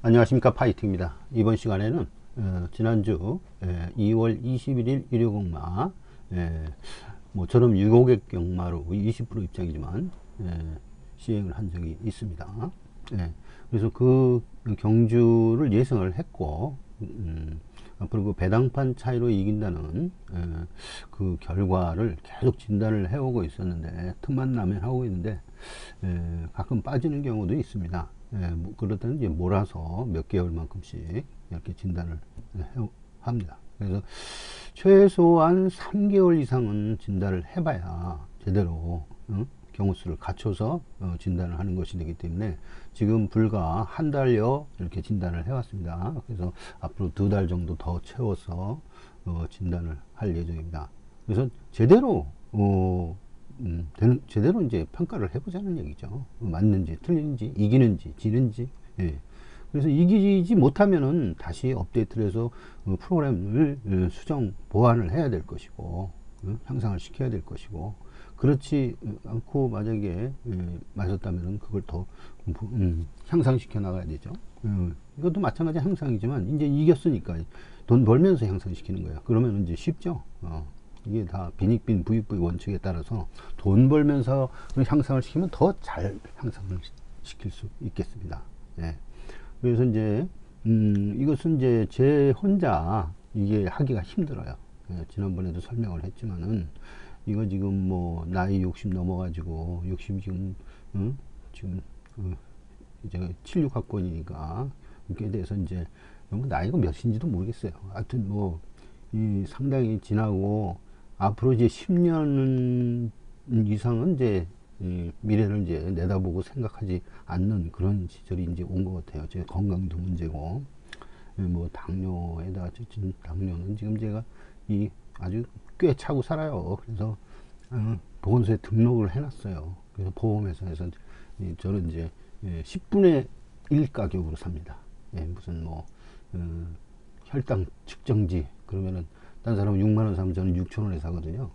안녕하십니까, 파이팅입니다. 이번 시간에는 지난주 2월 21일 일요공마 모처럼 6억의 경마로 20% 입장이지만 시행을 한 적이 있습니다. 그래서 그 경주를 예상을 했고 앞으로 그 배당판 차이로 이긴다는 그 결과를 계속 진단을 해오고 있었는데, 틈만 나면 하고 있는데 가끔 빠지는 경우도 있습니다. 그럴 때는 이제 몰아서 몇 개월만큼씩 이렇게 진단을 합니다. 그래서 최소한 3개월 이상은 진단을 해봐야 제대로 경우수를 갖춰서 진단을 하는 것이 되기 때문에 지금 불과 한 달여 이렇게 진단을 해왔습니다. 그래서 앞으로 2달 정도 더 채워서 진단을 할 예정입니다. 그래서 제대로 제대로 이제 평가를 해보자는 얘기죠. 맞는지 틀린지 이기는지 지는지. 그래서 이기지 못하면은 다시 업데이트를 해서 프로그램을 수정 보완을 해야 될 것이고 향상을 시켜야 될 것이고, 그렇지 않고 만약에 맞았다면은 그걸 더 향상시켜 나가야 되죠. 이것도 마찬가지 향상이지만 이제 이겼으니까 돈 벌면서 향상시키는 거예요. 그러면 이제 쉽죠. 이게 다 빈익빈 부익부의 원칙에 따라서 돈 벌면서 향상을 시키면 더 잘 향상을 시킬 수 있겠습니다. 그래서 이제 이것은 이제 제 혼자 이게 하기가 힘들어요. 지난번에도 설명을 했지만은 이거 지금 뭐 나이 60 넘어가지고 60 지금 이제 76학번이니까 이게 대해서 이제 나이가 몇인지도 모르겠어요. 하여튼 뭐 이 상당히 지나고 앞으로 이제 10년 이상은 이제 미래를 이제 내다보고 생각하지 않는 그런 시절이 이제 온 것 같아요. 제 건강도 문제고, 뭐 당뇨에다가 지금 당뇨는 지금 제가 이 아주 꽤 차고 살아요. 그래서 보건소에 등록을 해놨어요. 그래서 보험회사에서 저는 이제 10분의 1 가격으로 삽니다. 무슨 뭐 혈당 측정지 그러면은 딴 사람은 6만원 사면 저는 6천원에 사거든요.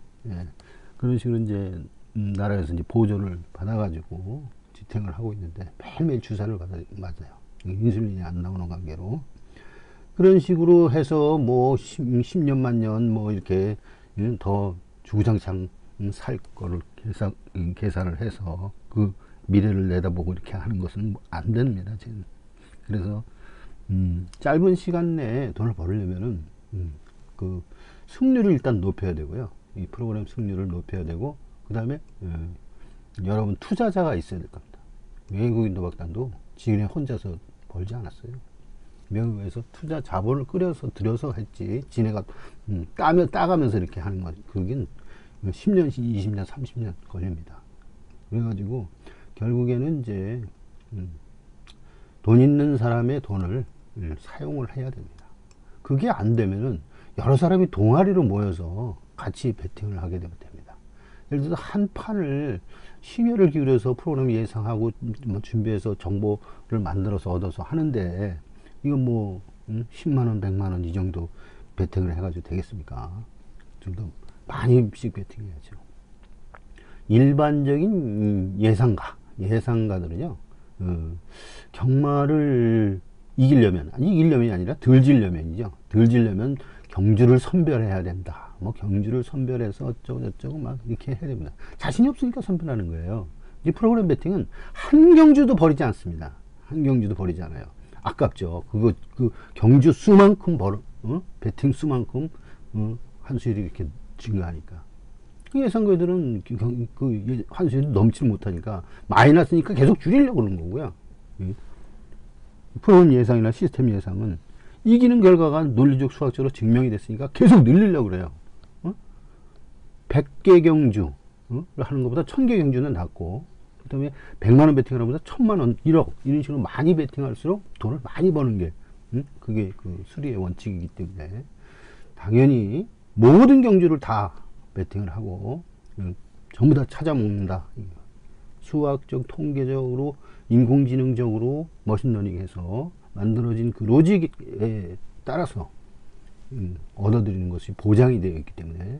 그런 식으로 이제 나라에서 이제 보조를 받아가지고 지탱을 하고 있는데 매일매일 주사를 맞아요. 인슐린이 안 나오는 관계로. 그런 식으로 해서 뭐 10년 만년 뭐 이렇게 더 주구장창 살 거를 계산을 해서 그 미래를 내다보고 이렇게 하는 것은 안 됩니다, 저는. 그래서 짧은 시간 내에 돈을 벌려면은 그 승률을 일단 높여야 되고요. 이 프로그램 승률을 높여야 되고, 그 다음에 여러분 투자자가 있어야 될 겁니다. 외국인 도박단도 지금에 혼자서 벌지 않았어요. 미국에서 투자 자본을 들여서 했지, 지네가 따가면서 이렇게 하는 건 그긴 10년, 20년, 30년 걸립니다. 그래가지고 결국에는 이제 돈 있는 사람의 돈을 사용을 해야 됩니다. 그게 안 되면은 여러 사람이 동아리로 모여서 같이 베팅을 하게 되면 됩니다. 예를 들어서 한 판을 심혈을 기울여서 프로그램 예상하고 뭐 준비해서 정보를 만들어서 얻어서 하는데, 이건 뭐 10만원 100만원 이 정도 베팅을 해가지고 되겠습니까? 좀 더 많이씩 베팅해야죠. 일반적인 예상가들은요, 경마를 이기려면이 아니라 덜 지려면이죠. 덜 지려면 경주를 선별해야 된다. 뭐 경주를 선별해서 어쩌고 막 이렇게 해야 됩니다. 자신이 없으니까 선별하는 거예요. 이 프로그램 베팅은 한 경주도 버리지 않습니다. 한 경주도 버리지 않아요. 아깝죠. 그 경주 수만큼 베팅 수만큼 환수율이 이렇게 증가하니까. 예상가들은 그 환수율이 넘지 못하니까 마이너스니까 계속 줄이려고 그러는 거고요. 프로그램 예상이나 시스템 예상은 이기는 결과가 논리적 수학적으로 증명이 됐으니까 계속 늘리려고 그래요. 100개 경주를 하는 것보다 1000개 경주는 낫고, 그 다음에 100만원 베팅하는 것보다 1000만원, 1억 이런 식으로 많이 베팅할수록 돈을 많이 버는 게 그게 그 수리의 원칙이기 때문에 당연히 모든 경주를 다 베팅을 하고 전부 다 찾아먹는다. 수학적, 통계적으로, 인공지능적으로 머신러닝해서 만들어진 그 로직에 따라서 얻어들이는 것이 보장이 되어 있기 때문에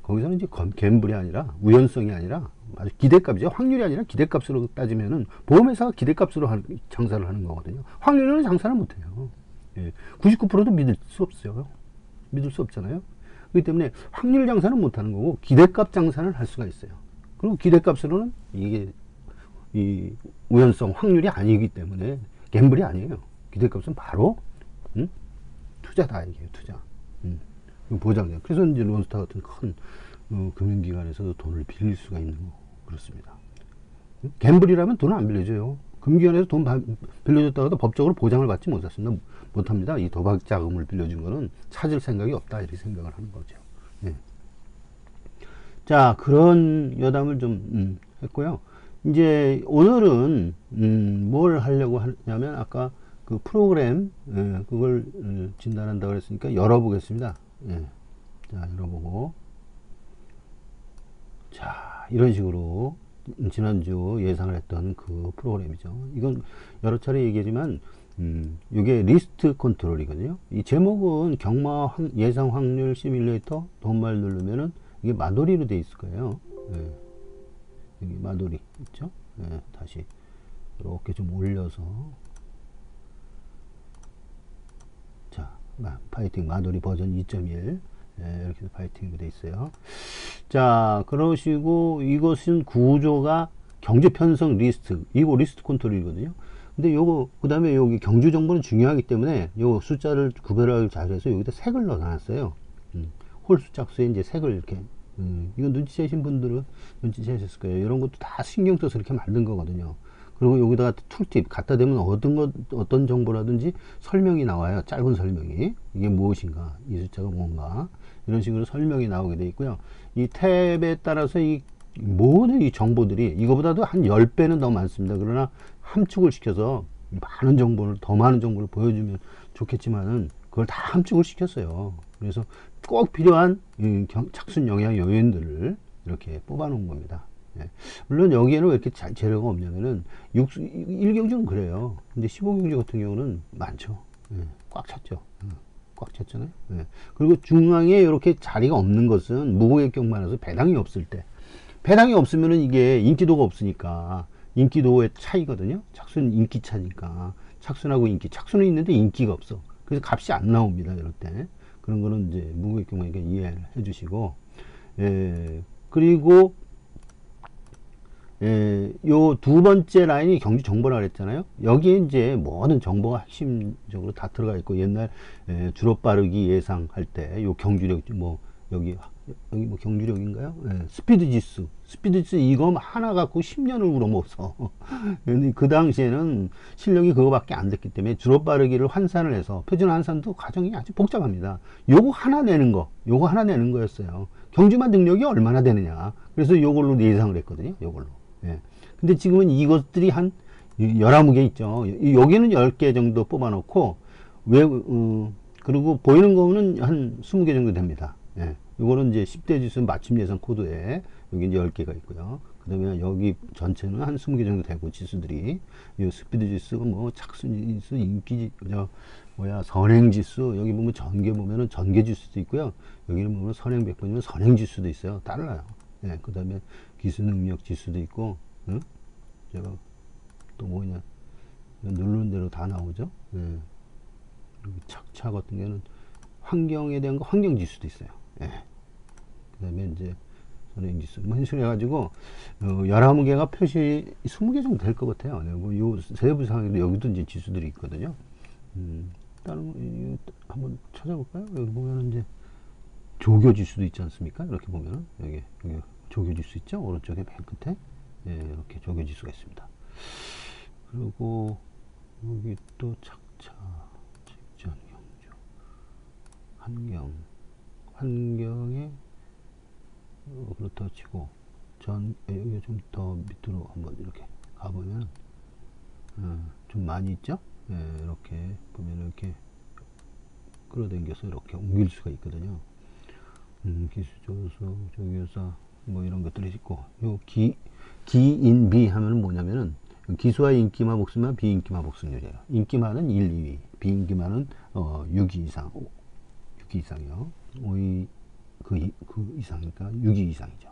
거기서는 이제 갬블이 아니라 우연성이 아니라 아주 기대값이죠. 확률이 아니라 기대값으로 따지면은 보험회사가 기대값으로 장사를 하는 거거든요. 확률로는 장사를 못해요. 예. 99%도 믿을 수 없어요. 믿을 수 없잖아요. 그렇기 때문에 확률 장사는 못하는 거고 기대값 장사는 할 수가 있어요. 그리고 기대값으로는 이게 이 우연성 확률이 아니기 때문에 갬블이 아니에요. 기대값은 바로 투자다 이게 투자. 보장이에요. 그래서 이제 론스타 같은 큰 금융기관에서도 돈을 빌릴 수가 있는 거 그렇습니다. 갬블이라면 돈을 안 빌려줘요. 금융기관에서 돈 빌려줬다가도 법적으로 보장을 받지 못합니다. 이 도박 자금을 빌려준 거는 찾을 생각이 없다 이렇게 생각을 하는 거죠. 예. 자, 그런 여담을 좀 했고요. 이제 오늘은 뭘 하려고 하냐면 아까 그 프로그램 그걸 진단한다고 그랬으니까 열어보겠습니다. 예. 자, 열어보고 자, 이런 식으로 지난주 예상을 했던 그 프로그램이죠. 이건 여러 차례 얘기하지만 이게 리스트 컨트롤이거든요. 이 제목은 경마 예상 확률 시뮬레이터 돈말 누르면은 이게 마돌이로 돼 있을 거예요. 예. 여기 마돌이 있죠. 예. 다시 이렇게 좀 올려서 자, 파이팅 마돌이 버전 2.1 예, 이렇게 파이팅으로 돼 있어요. 자, 그러시고 이것은 구조가 경주 편성 리스트, 이거 리스트 컨트롤이거든요. 근데 요거 그다음에 여기 경주 정보는 중요하기 때문에 요 숫자를 구별하기 잘해서 여기다 색을 넣어놨어요. 홀수 짝수에 이제 색을 이렇게 이거 눈치채신 분들은 눈치채셨을 거예요. 이런 것도 다 신경 써서 이렇게 만든 거거든요. 그리고 여기다가 툴팁 갖다 대면 어떤 정보라든지 설명이 나와요. 짧은 설명이 이게 무엇인가, 이 숫자가 뭔가 이런 식으로 설명이 나오게 돼 있고요. 이 탭에 따라서 이 모든 이 정보들이 이거보다도 한 10배는 더 많습니다. 그러나 함축을 시켜서 많은 정보를 더 많은 정보를 보여주면 좋겠지만은 그걸 다 함축을 시켰어요. 그래서 꼭 필요한 착순 영향 요인들을 이렇게 뽑아 놓은 겁니다. 예. 물론 여기에는 왜 이렇게 재료가 없냐면은 1경주는 그래요. 근데 15경주 같은 경우는 많죠. 예. 꽉 찼죠. 꽉 찼잖아요. 예. 그리고 중앙에 이렇게 자리가 없는 것은 무고객경 많아서 배당이 없을 때, 배당이 없으면은 이게 인기도가 없으니까 인기도의 차이거든요. 착순 인기 차니까 착순하고 인기, 착순은 있는데 인기가 없어. 그래서 값이 안 나옵니다. 이럴 때 그런 거는 이제 무고객경이니까 이해를 해주시고, 예. 그리고 요 두 번째 라인이 경주 정보라 그랬잖아요. 여기에 이제 모든 정보가 핵심적으로 다 들어가 있고, 옛날 주로 빠르기 예상할 때 요 경주력 뭐 여기 뭐 경주력인가요? 스피드 지수 이거 하나 갖고 10년을 울어먹어서 근데 그 당시에는 실력이 그거밖에 안 됐기 때문에 주로 빠르기를 환산을 해서 표준 환산도 과정이 아주 복잡합니다. 요거 하나 내는 거였어요. 경주만 능력이 얼마나 되느냐. 그래서 요걸로 예상을 했거든요. 요걸로. 예. 근데 지금은 이것들이 한 11개 있죠. 여기는 10개 정도 뽑아놓고, 그리고 보이는 거는 한 20개 정도 됩니다. 예. 요거는 이제 10대 지수 맞춤 예상 코드에 여기 이제 10개가 있고요. 그 다음에 여기 전체는 한 20개 정도 되고, 지수들이. 이 스피드 지수, 뭐, 착순 지수, 인기, 선행 지수, 여기 보면 전개 보면은 전개 지수도 있고요. 여기는 보면 선행 100번이면 선행 지수도 있어요. 달라요. 예, 그 다음에 기술 능력 지수도 있고, 제가 또 뭐냐, 누르는 대로 다 나오죠. 예. 그리고 착차 같은 경우는 환경에 대한 거, 환경 지수도 있어요. 예. 그 다음에 이제 선행 지수, 뭐, 현실 해가지고, 11개가 표시 20개 정도 될 것 같아요. 요 세부 상황에도 여기도 이제 지수들이 있거든요. 다른 거, 한번 찾아볼까요? 여기 보면은 이제, 조교 지수도 있지 않습니까? 이렇게 보면은 여기 조교 지수 있죠? 오른쪽에 맨 끝에 예, 이렇게 조교 지수가 있습니다. 그리고 여기 또 착차, 직전 경주, 환경에 그렇다 치고 여기 좀 더 밑으로 한번 이렇게 가보면 좀 많이 있죠? 예, 이렇게 보면 이렇게 끌어당겨서 이렇게 옮길 수가 있거든요. 기수조수, 조교사, 뭐 이런 것들이 있고, 요 기인비 하면은 뭐냐면은, 기수와 인기마 복수만 비인기마 복수율이에요. 인기마는 1, 2위, 비인기마는 6위 이상, 6위 이상이요. 5위, 그 이상이니까 6위 이상이죠.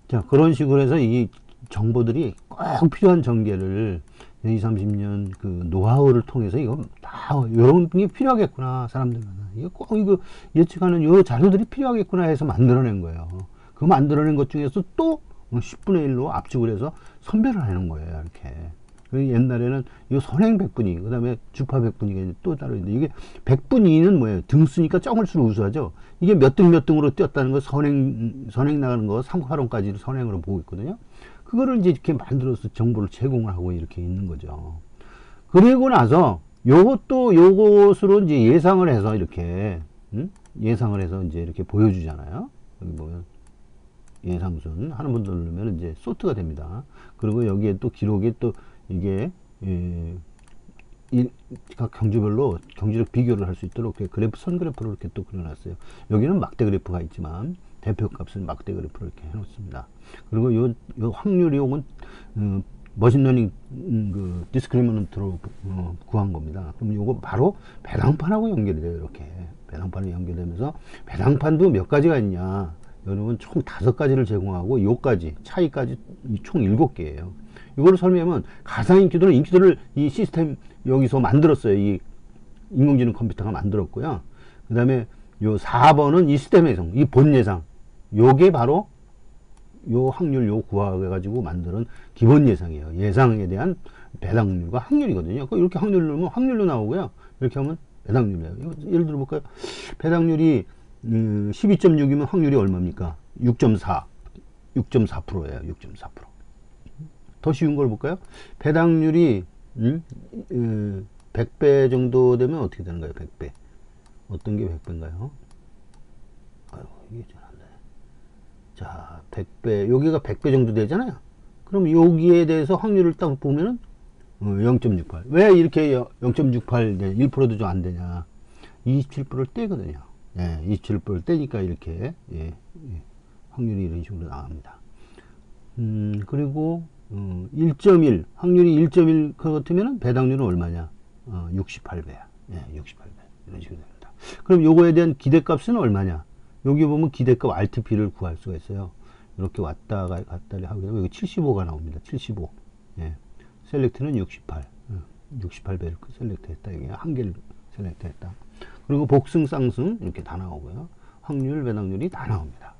자, 그런 식으로 해서 이 정보들이 꼭 필요한 전개를 20, 30년 그 노하우를 통해서 이거 다 이런 게 필요하겠구나 사람들은 이거 꼭 이거 예측하는 요 자료들이 필요하겠구나 해서 만들어낸 거예요. 그 만들어낸 것 중에서 또 10분의 1로 압축을 해서 선별을 하는 거예요. 이렇게. 옛날에는 이 선행 100분위, 그 다음에 주파 100분위가 또 따로 있는데, 이게 100분위는 뭐예요? 등 쓰니까 적을수록 우수하죠? 이게 몇 등으로 뛰었다는 거, 선행 나가는 거, 3화론까지 선행으로 보고 있거든요? 그거를 이제 이렇게 만들어서 정보를 제공을 하고 이렇게 있는 거죠. 그리고 나서 요것으로 이제 예상을 해서 이렇게, 예상을 해서 이제 이렇게 보여주잖아요? 여기 보면. 예상순 하는 분들 누르면 이제 소트가 됩니다. 그리고 여기에 또 기록이 또 이게 각 경주별로 경주력 비교를 할 수 있도록 그래프 선 그래프로 이렇게 또 그려놨어요. 여기는 막대 그래프가 있지만 대표 값은 막대 그래프로 이렇게 해놓습니다. 그리고 요 확률이 요건 머신러닝 그 디스크리미넌트로 구한 겁니다. 그럼 요거 바로 배당판하고 연결이 돼요. 이렇게 배당판이 연결되면서 배당판도 몇 가지가 있냐? 여러분 총 5가지를 제공하고 요까지 차이까지 총 7개예요. 이거를 설명하면 가상인기도는 인기도를 이 시스템 여기서 만들었어요. 이 인공지능 컴퓨터가 만들었고요. 그 다음에 요 4번은 이 시스템 예상, 이 본 예상. 요게 바로 요 확률 요 구하해가지고 만드는 기본 예상이에요. 예상에 대한 배당률과 확률이거든요. 이렇게 확률 누르면 확률로 나오고요. 이렇게 하면 배당률이에요. 예를 들어 볼까요? 배당률이 12.6이면 확률이 얼마입니까? 6.4. 6.4%예요. 6.4%. 더 쉬운 걸 볼까요? 배당률이 100배 정도 되면 어떻게 되는가요? 100배. 어떤 게 100배인가요? 아유, 이게 잘 안 돼. 자, 100배. 여기가 100배 정도 되잖아요. 그럼 여기에 대해서 확률을 딱 보면은 0.68. 왜 이렇게 0.68, 1%도 좀 안 되냐? 27%를 떼거든요. 예, 27%를 떼니까 이렇게 확률이 이런 식으로 나옵니다. 그리고 1.1 확률이 1.1 같으면 배당률은 얼마냐? 68배야. 예, 68배 이런 식으로 됩니다. 그럼 요거에 대한 기대값은 얼마냐? 여기 보면 기대값 RTP를 구할 수가 있어요. 이렇게 왔다 갔다 하게 되면 여기 75가 나옵니다. 75. 예. 셀렉트는 68. 68배를 셀렉트했다. 이게 한 개를 셀렉트했다. 그리고 복승, 쌍승 이렇게 다 나오고요. 확률, 배당률이 다 나옵니다.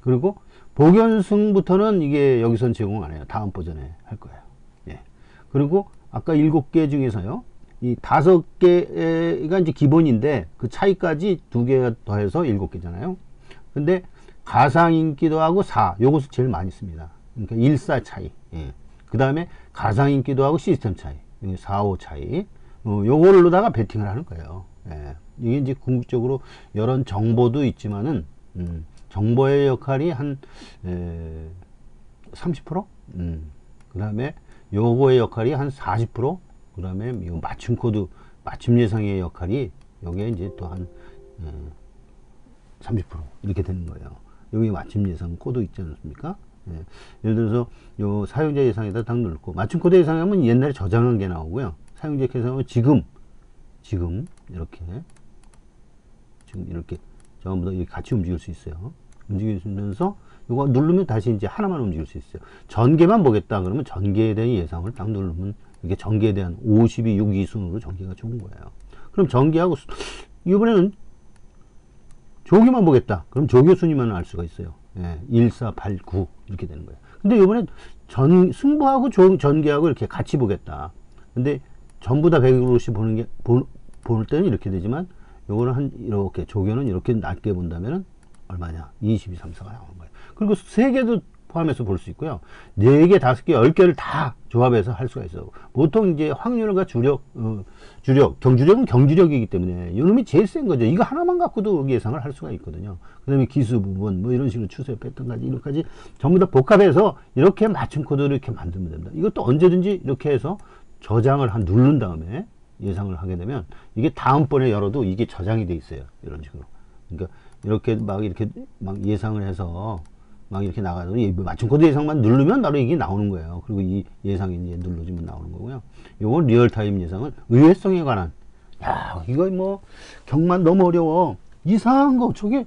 그리고 복연승부터는 이게 여기선 제공 안 해요. 다음 버전에 할 거예요. 예. 그리고 아까 7개 중에서요. 이 5개가 이제 기본인데 그 차이까지 2개 더해서 7개잖아요. 근데 가상인기도하고 4, 요것을 제일 많이 씁니다. 그러니까 1, 4 차이. 예. 그 다음에 가상인기도하고 시스템 차이. 4, 5 차이. 요걸로다가 배팅을 하는 거예요. 예. 이게 이제 궁극적으로 이런 정보도 있지만은, 정보의 역할이 한, 30%? 그 다음에 요거의 역할이 한 40%? 그 다음에 이 맞춤 코드, 맞춤 예상의 역할이 여기에 이제 또 한, 30% 이렇게 되는 거예요. 여기 맞춤 예상 코드 있지 않습니까? 예. 예를 들어서 요 사용자 예상에다 딱 넣고, 맞춤 코드 예상하면 옛날에 저장한 게 나오고요. 사용자 예상하면 지금 이렇게 전부 다 이렇게 같이 움직일 수 있어요. 움직이면서 이거 누르면 다시 이제 하나만 움직일 수 있어요. 전개만 보겠다 그러면 전개에 대한 예상을 딱 누르면 이게 전개에 대한 52, 6위 순으로 전개가 좋은 거예요. 그럼 전개하고 이번에는 조교만 보겠다. 그럼 조교 순위만 알 수가 있어요. 예, 1, 4, 8, 9 이렇게 되는 거예요. 근데 이번에 승부하고 전개하고 이렇게 같이 보겠다. 근데 전부 다 100으로씩 보는 때는 이렇게 되지만 요거는 이렇게 조교는 이렇게 낮게 본다면은 얼마냐? 22, 3, 4가 나오는 거예요. 그리고 3개도 포함해서 볼 수 있고요. 4개, 5개, 10개를 다 조합해서 할 수가 있어요. 보통 이제 확률과 경주력은 경주력이기 때문에 이놈이 제일 센 거죠. 이거 하나만 갖고도 예상을 할 수가 있거든요. 그 다음에 기수 부분, 뭐 이런 식으로 추세 패턴까지, 이렇게까지 전부 다 복합해서 이렇게 맞춤 코드를 이렇게 만들면 됩니다. 이것도 언제든지 이렇게 해서 저장을 누른 다음에 예상을 하게 되면 이게 다음번에 열어도 이게 저장이 돼 있어요. 이런 식으로. 그러니까 이렇게 막 예상을 해서 막 이렇게 나가도 맞춤 코드 예상만 누르면 바로 이게 나오는 거예요. 그리고 이 예상이 이제 눌러주면 나오는 거고요. 요건 리얼타임 예상은 의외성에 관한. 야, 이거 뭐 경만 너무 어려워. 이상한 거 저게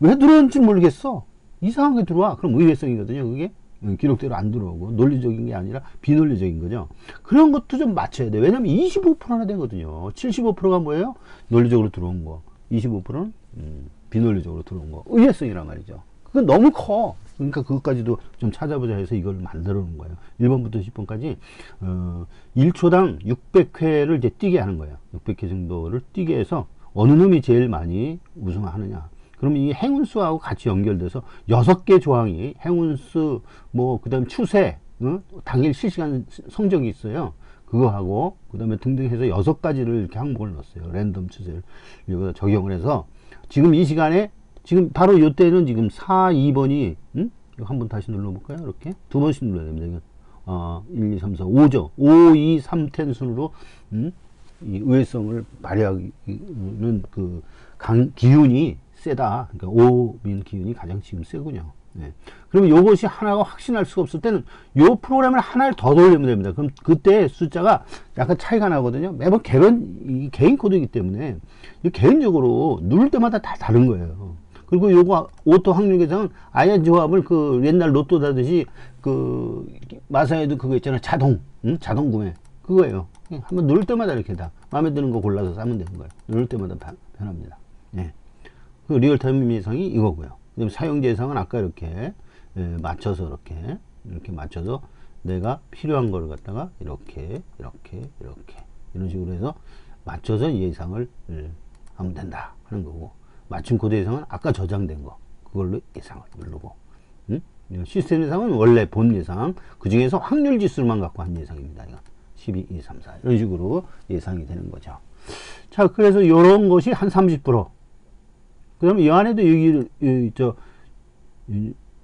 왜 들어오는지 모르겠어. 이상하게 들어와. 그럼 의외성이거든요. 그게 기록대로 안 들어오고 논리적인 게 아니라 비논리적인 거죠. 그런 것도 좀 맞춰야 돼. 왜냐면 25%나 되거든요. 75%가 뭐예요? 논리적으로 들어온 거. 25%는 비논리적으로 들어온 거. 의외성이란 말이죠. 그건 너무 커. 그러니까 그것까지도 좀 찾아보자 해서 이걸 만들어 놓은 거예요. 1번부터 10번까지 1초당 600회를 이제 뛰게 하는 거예요. 600회 정도를 뛰게 해서 어느 놈이 제일 많이 우승하느냐. 그러면 이 행운수하고 같이 연결돼서 6개 조항이 행운수, 뭐, 그 다음에 추세, 당일 실시간 성적이 있어요. 그거하고, 그 다음에 등등 해서 6가지를 이렇게 항목을 넣었어요. 랜덤 추세를 여기다 적용을 해서 지금 이 시간에, 지금 바로 이때는 지금 4, 2번이, 이거 한번 다시 눌러볼까요? 이렇게. 두 번씩 눌러야 됩니다. 1, 2, 3, 4, 5죠. 5, 2, 3, 10 순으로, 이 의외성을 발휘하는 그 기운이 세다. 그러니까 5인 기운이 가장 지금 세군요. 네. 그러면 요것이 하나가 확신할 수가 없을 때는 요 프로그램을 하나를 더 돌리면 됩니다. 그럼 그때 숫자가 약간 차이가 나거든요. 매번 개인 코드이기 때문에 개인적으로 누를 때마다 다 다른 거예요. 그리고 요거 오토 확률 계산은 아예 조합을 그 옛날 로또 다듯이 그 마사에도 그거 있잖아요. 자동 구매. 그거예요. 한번 누를 때마다 이렇게 다 마음에 드는 거 골라서 사면 되는 거예요. 누를 때마다 변합니다. 예. 그 리얼타임 예상이 이거고요. 그다음에 사용자 예상은 아까 이렇게 맞춰서 이렇게 맞춰서 내가 필요한 거를 갖다가 이렇게 이런 식으로 해서 맞춰서 예상을 하면 된다 하는 거고, 맞춤 코드 예상은 아까 저장된 거 그걸로 예상을 누르고, 시스템 예상은 원래 본 예상 그 중에서 확률 지수만 갖고 한 예상입니다. 이거 12, 2, 3, 4 이런 식으로 예상이 되는 거죠. 자, 그래서 이런 것이 한 30%. 그러면 이 안에도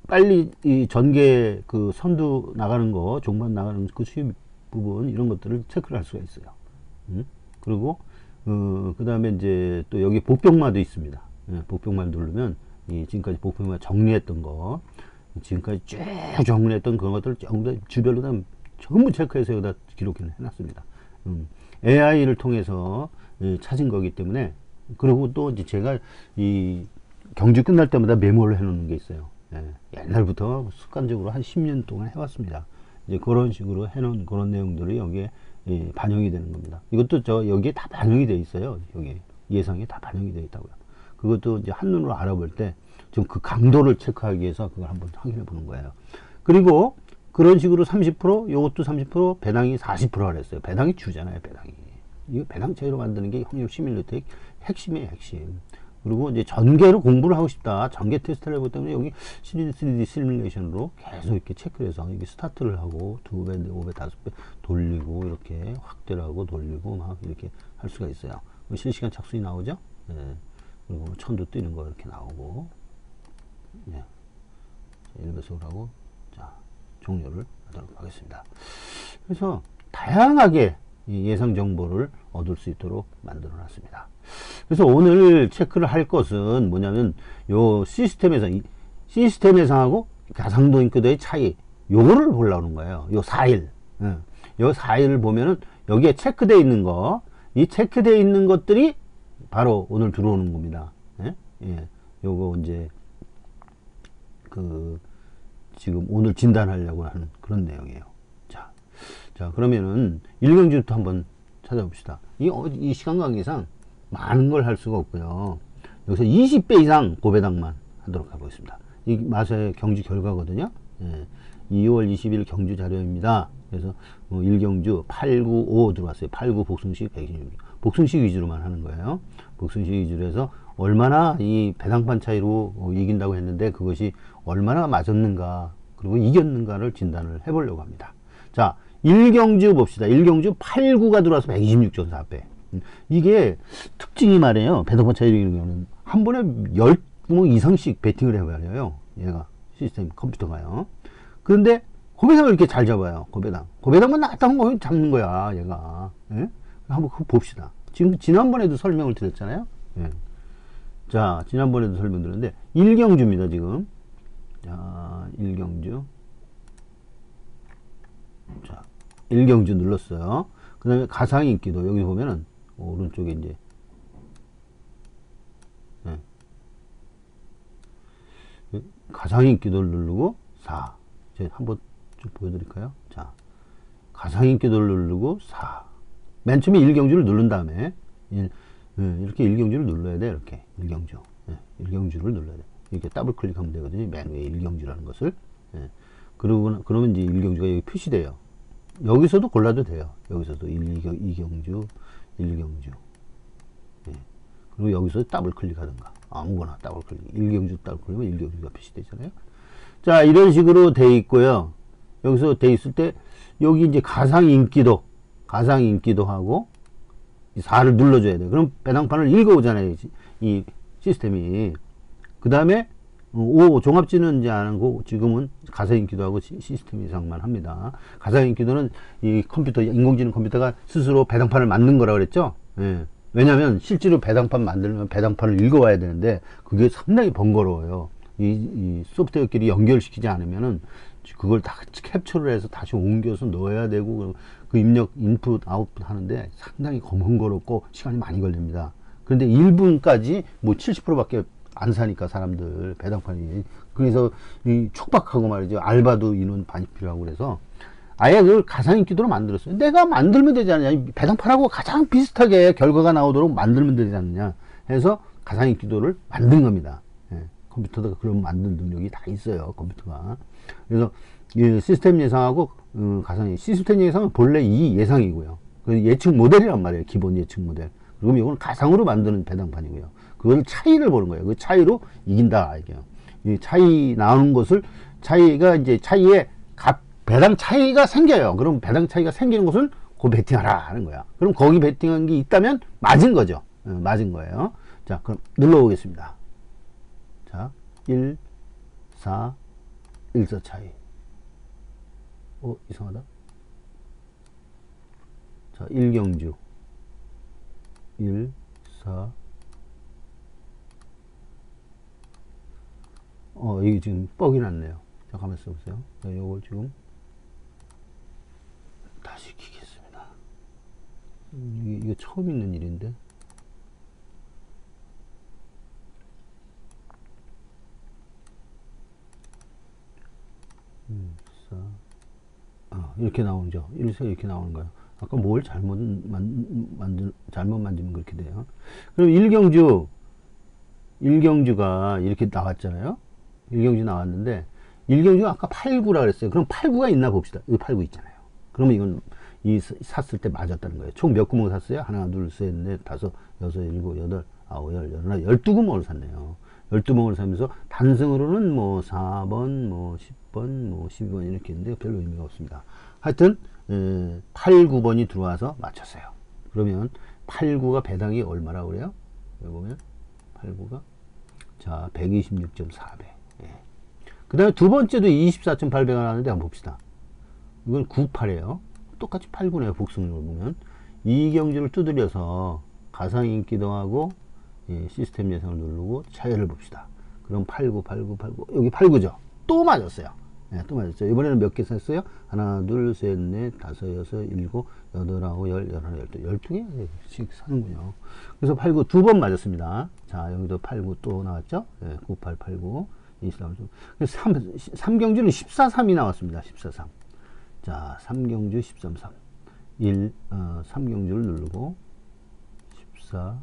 빨리 이 전개 그 선두 나가는 거, 종반 나가는 그 수입 부분 이런 것들을 체크를 할 수가 있어요. 그리고 그 다음에 이제 또 여기 복병마도 있습니다. 복병만 누르면 이 지금까지 복병마 정리했던 거, 지금까지 쭉 정리했던 그런 것들을 주별로 다 전부 체크해서 여기다 기록을 해놨습니다. AI를 통해서 찾은 거기 때문에. 그리고 또 이제 제가 이 경주 끝날 때마다 메모를 해놓는 게 있어요. 옛날부터 습관적으로 한 10년 동안 해왔습니다. 이제 그런 식으로 해놓은 그런 내용들이 여기에 반영이 되는 겁니다. 이것도 여기에 다 반영이 되어 있어요. 여기 예상에 다 반영이 되어 있다고요. 그것도 이제 한눈으로 알아볼 때 좀 그 강도를 체크하기 위해서 그걸 한번 확인해 보는 거예요. 그리고 그런 식으로 30%, 요것도 30%, 배당이 40%가 그랬어요. 배당이 주잖아요, 배당이. 이거 배당 차이로 만드는 게 확률 시뮬레이터의 핵심이에요, 핵심. 그리고 이제 전개로 공부를 하고 싶다. 전개 테스트를 해보기 때문에 여기 3D 시뮬레이션으로 계속 이렇게 체크를 해서 여기 스타트를 하고 2배, 5배, 5배 돌리고 이렇게 확대를 하고 돌리고 막 이렇게 할 수가 있어요. 실시간 착순이 나오죠? 네. 그리고 천도 뛰는 거 이렇게 나오고. 네. 1배속을 하고, 자, 종료를 하도록 하겠습니다. 그래서 다양하게 예상 정보를 얻을 수 있도록 만들어 놨습니다. 그래서 오늘 체크를 할 것은 뭐냐면 요 시스템 예상하고 가상도 인코더의 차이, 요거를 보려는 거예요. 요 4일. 요 4일을 보면은 여기에 체크되어 있는 거, 이 체크되어 있는 것들이 바로 오늘 들어오는 겁니다. 예. 요거 이제 지금 오늘 진단하려고 하는 그런 내용이에요. 자, 그러면은 일경주부터 한번 찾아봅시다. 이 시간 관계상 많은 걸 할 수가 없고요. 여기서 20배 이상 고배당만 하도록 해보겠습니다. 이 마사의 경주 결과거든요. 2월 20일 경주 자료입니다. 그래서 일경주 895 들어왔어요. 89 복승식 126. 복승식 위주로만 하는 거예요. 복승식 위주로 해서 얼마나 이 배당판 차이로 이긴다고 했는데 그것이 얼마나 맞았는가, 그리고 이겼는가를 진단을 해보려고 합니다. 자, 일경주 봅시다. 일경주 89가 들어와서 126.4배. 이게 특징이 말이에요. 배당판 차이 이기는 경우는 한 번에 10구멍 이상씩 배팅을 해버려요. 얘가 시스템 컴퓨터가요. 그런데 고배당을 이렇게 잘 잡아요. 고배당만 나왔다는 거 잡는 거야, 얘가. 예? 한번 그거 봅시다. 지금 지난번에도 설명을 드렸잖아요. 예. 자, 지난번에도 설명드렸는데 일경주입니다, 지금. 자, 일경주. 자, 일경주 눌렀어요. 그 다음에 가상인기도 여기 보면은 오른쪽에 이제 가상인기도를 누르고 4. 제가 한번 좀 보여드릴까요? 자, 가상인기도를 누르고 4. 맨 처음에 일경주를 누른 다음에 이렇게 일경주를 눌러야 돼. 이렇게 일경주. 일경주를 눌러야 돼. 이렇게 더블 클릭하면 되거든요. 맨 위에 일경주라는 것을. 그러면 이제 일경주가 여기 표시돼요. 여기서도 골라도 돼요. 여기서도 2경주, 1경주. 그리고 여기서 더블 클릭하든가. 아무거나 더블 클릭. 1경주 더블 클릭하면 1경주가 표시되잖아요. 자, 이런 식으로 돼 있고요. 여기서 돼 있을 때, 여기 이제 가상인기도 하고, 4를 눌러줘야 돼요. 그럼 배당판을 읽어오잖아요. 이 시스템이. 그 다음에, 종합지는 이제 안 하고, 지금은 가상인기도하고 시스템 이상만 합니다. 가상인기도는 이 컴퓨터, 인공지능 컴퓨터가 스스로 배당판을 만든 거라고 그랬죠? 예. 왜냐면 실제로 배당판 만들면 배당판을 읽어와야 되는데, 그게 상당히 번거로워요. 이 소프트웨어끼리 연결시키지 않으면은, 그걸 다 캡처를 해서 다시 옮겨서 넣어야 되고, 그 입력, 인풋, 아웃풋 하는데 상당히 번거롭고 시간이 많이 걸립니다. 그런데 1분까지 뭐 70%밖에 안 사니까 사람들 배당판이. 그래서 이 촉박하고 말이죠. 알바도 인원 많이 필요하고 그래서 아예 그걸 가상인기도로 만들었어요. 내가 만들면 되지 않느냐. 배당판하고 가장 비슷하게 결과가 나오도록 만들면 되지 않느냐 해서 가상인기도를 만든 겁니다. 컴퓨터가 그런 만든 능력이 다 있어요. 컴퓨터가. 그래서 시스템 예상하고 시스템 예상은 본래 이 예상이고요. 예측 모델이란 말이에요. 기본 예측 모델. 그럼 이건 가상으로 만드는 배당판이고요. 그걸 차이를 보는 거예요. 그 차이로 이긴다. 이게요. 이 차이 나오는 것을 차이가 이제 차이에 배당 차이가 생겨요. 그럼 배당 차이가 생기는 것은 그 베팅하라 하는 거야. 그럼 거기 베팅한 게 있다면 맞은 거죠. 맞은 거예요. 자, 그럼 눌러보겠습니다. 자, 1, 4, 1서 차이. 이상하다. 자, 1경주. 1, 4. 이게 지금 뻑이 났네요. 잠깐만 써보세요. 자, 요걸 지금 다시 키겠습니다. 이게 처음 있는 일인데. 4. 이렇게 나오죠. 1서 이렇게 나오는 거예요. 아까 뭘 잘못 만들면 그렇게 돼요. 그럼 1경주가 이렇게 나왔잖아요. 1경주 나왔는데, 1경주가 아까 8구라 그랬어요. 그럼 8구가 있나 봅시다. 여기 8구 있잖아요. 그러면 이건 샀을 때 맞았다는 거예요. 총 몇 구멍 샀어요? 하나, 둘, 셋, 넷, 다섯, 여섯, 일곱, 여덟, 아홉, 열, 열하나, 12구멍을 샀네요. 12구멍을 사면서 단승으로는 뭐 4번, 뭐 10번, 뭐 12번 이렇게 있는데 별로 의미가 없습니다. 하여튼 8, 9번이 들어와서 맞췄어요. 그러면 8, 9가 배당이 얼마라고 그래요? 여기 보면 8, 9가 자 126.4배. 그 다음에 두 번째도 24.8배가 나왔는데 한번 봅시다. 이건 9, 8이에요. 똑같이 8, 9네요. 복승률을 보면 이 경주를 두드려서 가상인기도하고 시스템 예상을 누르고 차이를 봅시다. 그럼 8, 9, 8, 9, 8, 9 여기 8, 9죠. 또 맞았어요. 또 맞았죠. 이번에는 몇 개 샀어요? 하나, 둘, 셋, 넷, 다섯, 여섯, 일곱, 여덟, 아홉, 열, 열하나, 열두, 12개씩 사는군요. 그래서 8, 9 두 번 맞았습니다. 자, 여기도 8, 9 또 나왔죠? 9, 8, 8, 9. 23. 그래서 3경주는 14, 3이 나왔습니다. 14, 3. 자, 3경주 13, 3. 3경주를 누르고 14,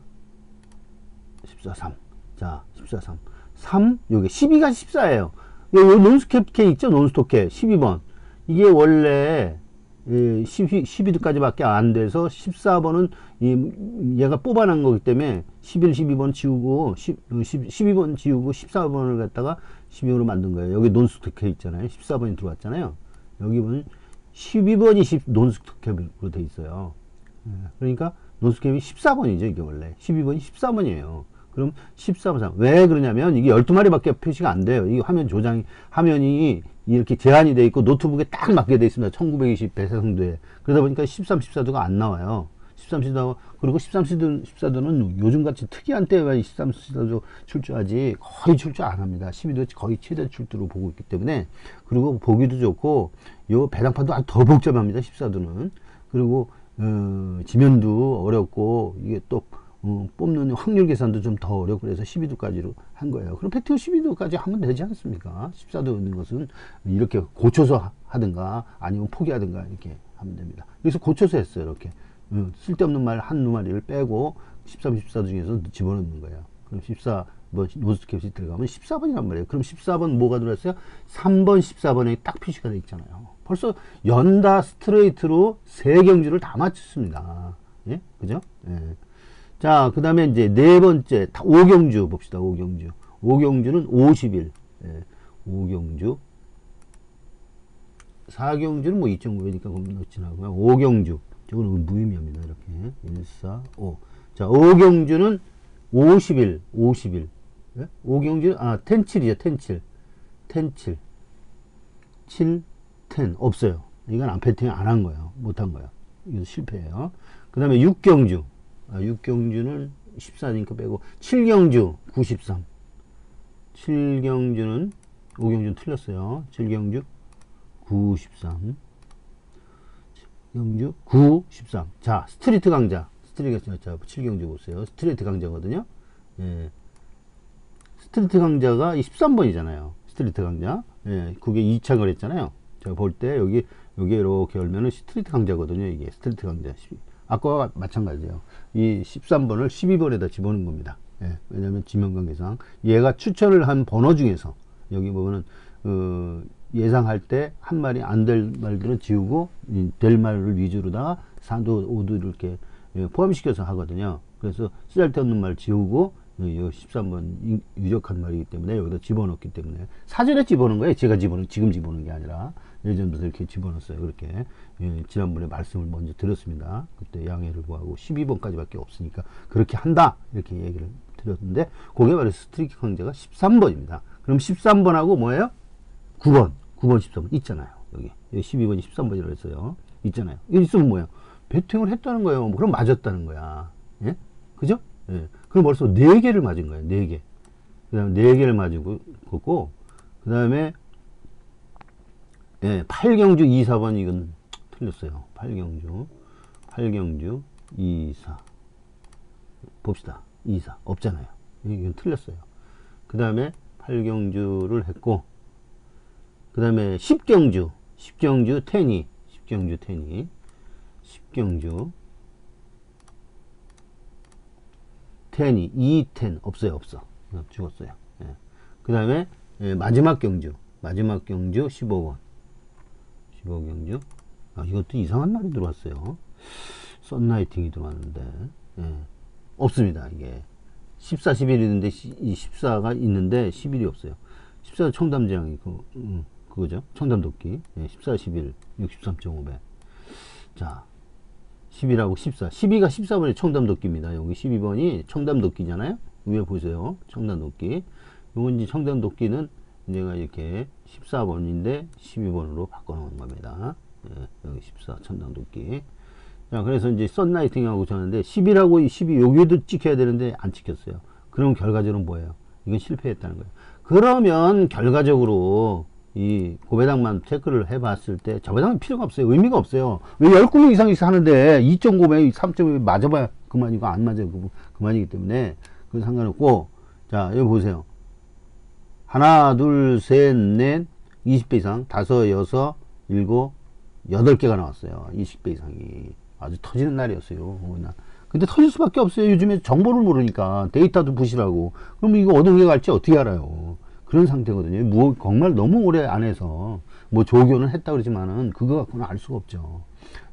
14, 3. 자, 14, 3. 3, 요게 12가 14예요. 요 논스톱캐 있죠? 논스톱캐 12번. 이게 원래 12도까지 밖에 안 돼서 14번은 얘가 뽑아낸 거기 때문에 11, 12번 지우고 12번 지우고 14번을 갖다가 12번으로 만든 거예요. 여기 논스톱캐 있잖아요. 14번이 들어왔잖아요. 여기 보면 12번이 논스톱캐로 돼 있어요. 그러니까 논스톱캐이 14번이죠. 이게 원래 12번이 14번이에요. 그럼 14번 3. 왜 그러냐면 이게 12마리밖에 표시가 안 돼요. 이 화면이 이렇게 제한이 돼 있고 노트북에 딱 맞게 돼 있습니다. 1920 배사성도에. 그러다 보니까 13, 14도가 안 나와요. 13, 14도, 그리고 13, 14도는 요즘같이 특이한 때에 13, 14도 출조하지 거의 출조 안 합니다. 12도 거의 최대 출도로 보고 있기 때문에. 그리고 보기도 좋고 요 배당판도 아주 더 복잡합니다. 14도는. 그리고 지면도 어렵고 이게 또 뽑는 확률 계산도 좀 더 어렵고 그래서 12도까지로 한 거예요. 그럼 팩트가 12도까지 하면 되지 않습니까? 14도 있는 것은 이렇게 고쳐서 하든가 아니면 포기하든가 이렇게 하면 됩니다. 그래서 고쳐서 했어요. 이렇게 쓸데없는 말 한 마리를 빼고 13, 14도 중에서 집어넣는 거예요. 그럼 14, 뭐 노스캡이 들어가면 14번이란 말이에요. 그럼 14번 뭐가 들어왔어요? 3번, 14번에 딱 표시가 되어 있잖아요. 벌써 연다 스트레이트로 세 경주를 다 맞췄습니다. 예? 그죠? 예. 자, 그 다음에 이제 네 번째, 5경주 봅시다. 5경주. 5경주는 50일. 예. 5경주. 4경주는 뭐 2.5니까 겁나 하고요. 5경주. 저거는 무의미합니다. 이렇게. 1, 4, 5. 자, 5경주는 50일. 50일. 예? 5경주, 텐칠이죠. 텐칠. 텐칠. 7, 10. 없어요. 이건 안 패팅 안 한 거예요. 못 한 거예요. 이거 실패예요. 그 다음에 6경주. 6경주는 14니까 빼고 7경주 93. 7경주는 5경주는 틀렸어요. 7경주 93. 7경주 93. 자, 스트리트 강자. 스트리트 강자 7경주 보세요. 스트리트 강자거든요. 예. 스트리트 강자가 13번이잖아요. 스트리트 강자. 예. 그게 2차 거랬잖아요. 제가 볼 때 여기 이렇게 열면은 스트리트 강자거든요. 이게 스트리트 강자. 아까와 마찬가지예요. 이 13번을 12번에다 집어넣은 겁니다. 예, 왜냐하면 지명관계상 얘가 추천을 한 번호 중에서 여기 보면은 예상할 때 한 말이 안 될 말들은 지우고 될 말을 위주로다가 4도 5도 이렇게 포함시켜서 하거든요. 그래서 쓰잘데없는 말 지우고 이 13번 유력한 말이기 때문에 여기다 집어넣기 때문에 사전에 집어넣은 거예요. 제가 지금 집어넣은 게 아니라 예전부터 이렇게 집어넣었어요. 그렇게. 예, 지난번에 말씀을 먼저 드렸습니다. 그때 양해를 구하고 12번까지 밖에 없으니까 그렇게 한다. 이렇게 얘기를 드렸는데, 그게 바로 스트리트 강자가 13번입니다. 그럼 13번하고 뭐예요? 9번, 13번 있잖아요. 여기 12번이 13번이라고 했어요. 있잖아요. 이거 있으면 뭐예요? 배팅을 했다는 거예요. 뭐 그럼 맞았다는 거야. 예? 그죠? 예. 그럼 벌써 4개를 맞은 거예요. 4개. 그 다음에 4개를 맞은 거고, 그 다음에 예, 8경주 2, 4번 이건 틀렸어요. 8경주 2, 4 봅시다. 2, 4 없잖아요. 이건 틀렸어요. 그 다음에 8경주를 했고, 그 다음에 10경주 테니 10경주 테니 210 없어요. 죽었어요. 예. 그 다음에 마지막 경주 15번 15경주. 이것도 이상한 말이 들어왔어요. 썬라이팅이 들어왔는데, 예. 없습니다. 이게 14, 11이 있는데 이 14가 있는데 11이 없어요. 14 청담재앙이 그거죠. 청담도끼. 예. 14, 11 63.5배. 자, 10이라고 14. 12가 14번이 청담도끼입니다. 여기 12번이 청담도끼잖아요. 위에 보세요. 청담도끼. 요건 이제 청담도끼는 내가 이렇게 14번인데 12번으로 바꿔놓은 겁니다. 예, 여기 14 청담도끼. 자, 그래서 이제 썬라이팅하고 저는데 10이라고 12 여기도 찍혀야 되는데 안 찍혔어요. 그럼 결과적으로 뭐예요? 이건 실패했다는 거예요. 그러면 결과적으로 이 고배당만 체크를 해봤을 때 저배당은 필요가 없어요. 의미가 없어요. 왜 10구멍 이상씩 하는데 2.5배, 3.5배 맞아봐야 그만이고 안 맞아도 그만이기 때문에 그건 상관없고. 자, 여기 보세요. 하나, 둘, 셋, 넷, 20배 이상, 5, 6, 7, 8개가 나왔어요. 20배 이상이. 아주 터지는 날이었어요. 근데 터질 수밖에 없어요. 요즘에 정보를 모르니까. 데이터도 부실하고. 그럼 이거 어느 게 갈지 어떻게 알아요? 그런 상태거든요. 뭐, 정말 너무 오래 안 해서. 뭐, 조교는 했다 그러지만은, 그거 갖고는 알 수가 없죠.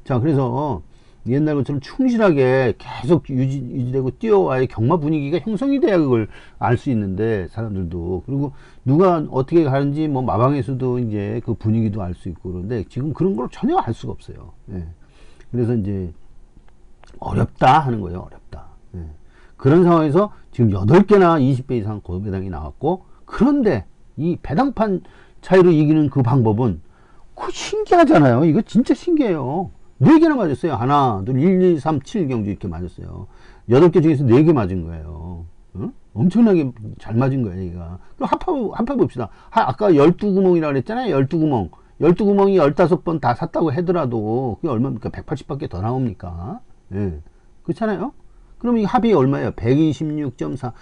자, 그래서, 옛날 것처럼 충실하게 계속 유지되고 뛰어와야 경마 분위기가 형성이 돼야 그걸 알 수 있는데, 사람들도. 그리고 누가 어떻게 가는지 뭐 마방에서도 이제 그 분위기도 알 수 있고 그런데 지금 그런 걸 전혀 알 수가 없어요. 예. 그래서 이제 어렵다 하는 거예요. 어렵다. 예. 그런 상황에서 지금 8개나 20배 이상 고배당이 나왔고, 그런데 이 배당판 차이로 이기는 그 방법은 그 신기하잖아요. 이거 진짜 신기해요. 4개나 맞았어요. 하나, 둘, 1, 2, 3, 7경주 이렇게 맞았어요. 8개 중에서 4개 맞은 거예요. 응? 엄청나게 잘 맞은 거예요, 얘가. 그럼 합파 봅시다. 아까 12구멍이라고 그랬잖아요. 12구멍. 12구멍이 15번 다 샀다고 하더라도 그게 얼마입니까? 180밖에 더 나옵니까? 예. 그렇잖아요? 그럼 이 합이 얼마예요? 126.4.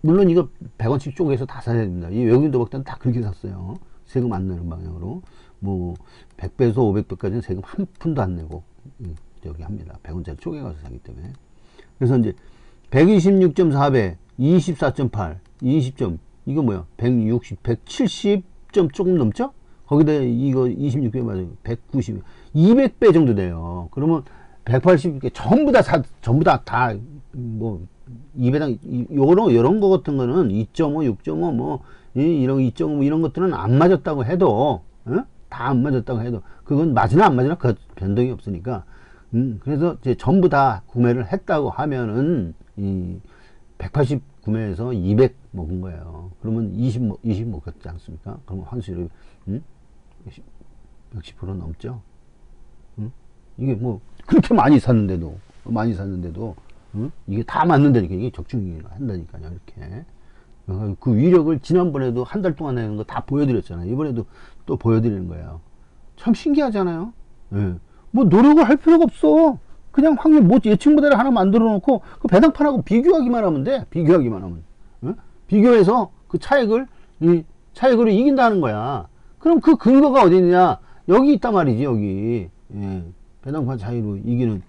물론 이거 100원씩 쪼개서 다 사야 됩니다. 이 외국인 도박단은 다 그렇게 샀어요. 세금 안 내는 방향으로. 뭐 100배에서 500배까지는 세금 한 푼도 안 내고 저기 합니다. 100원짜리 쪼개가서 사기 때문에. 그래서 이제 126.4배, 24.8, 20점, 이거 뭐야? 160, 170점 조금 넘죠? 거기다 이거 26배 맞아요. 190, 200배 정도 돼요. 그러면 180개 전부 다 뭐 2배당 요런 거 같은 거는 2.5, 6.5 뭐 이런 2.5 이런 것들은 안 맞았다고 해도 다 안 맞았다고 해도 그건 맞으나 안 맞으나 그 변동이 없으니까 그래서 이제 전부 다 구매를 했다고 하면은 180 구매해서 200 먹은 거예요. 그러면 20 먹었지 않습니까? 그러면 환수율이 몇십 프로 넘죠. 이게 뭐 그렇게 많이 샀는데도 이게 다 맞는다니까. 이게 적중을 한다니까요. 이렇게 그 위력을 지난번에도 한 달 동안 하는 거 다 보여드렸잖아요. 이번에도 또 보여드리는 거예요. 참 신기하잖아요. 예. 뭐 노력을 할 필요가 없어. 그냥 확률 뭐 예측 모델을 하나 만들어 놓고 그 배당판하고 비교하기만 하면 돼. 비교하기만 하면. 비교해서 그 차익을 차익으로 이긴다는 거야. 그럼 그 근거가 어디 있느냐? 여기 있단 말이지. 여기. 예. 배당판 차이로 이기는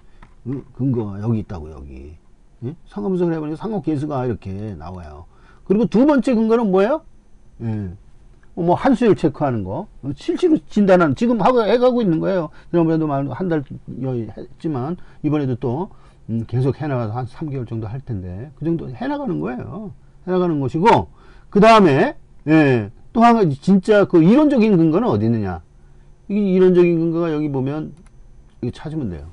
근거가 여기 있다고. 여기. 예? 상호 분석을 해보니까 상호 계수가 이렇게 나와요. 그리고 두 번째 근거는 뭐예요? 예. 뭐 환수율 체크하는 거, 실제로 진단하는, 지금 해가고 있는 거예요. 지난번에도 한 달 했지만 이번에도 또 계속 해나가서 한 3개월 정도 할 텐데 그 정도 해나가는 거예요. 해나가는 것이고, 그 다음에 또 한 가지 진짜 그 이론적인 근거는 어디 있느냐? 이 이론적인 근거가 여기 보면 이거 찾으면 돼요.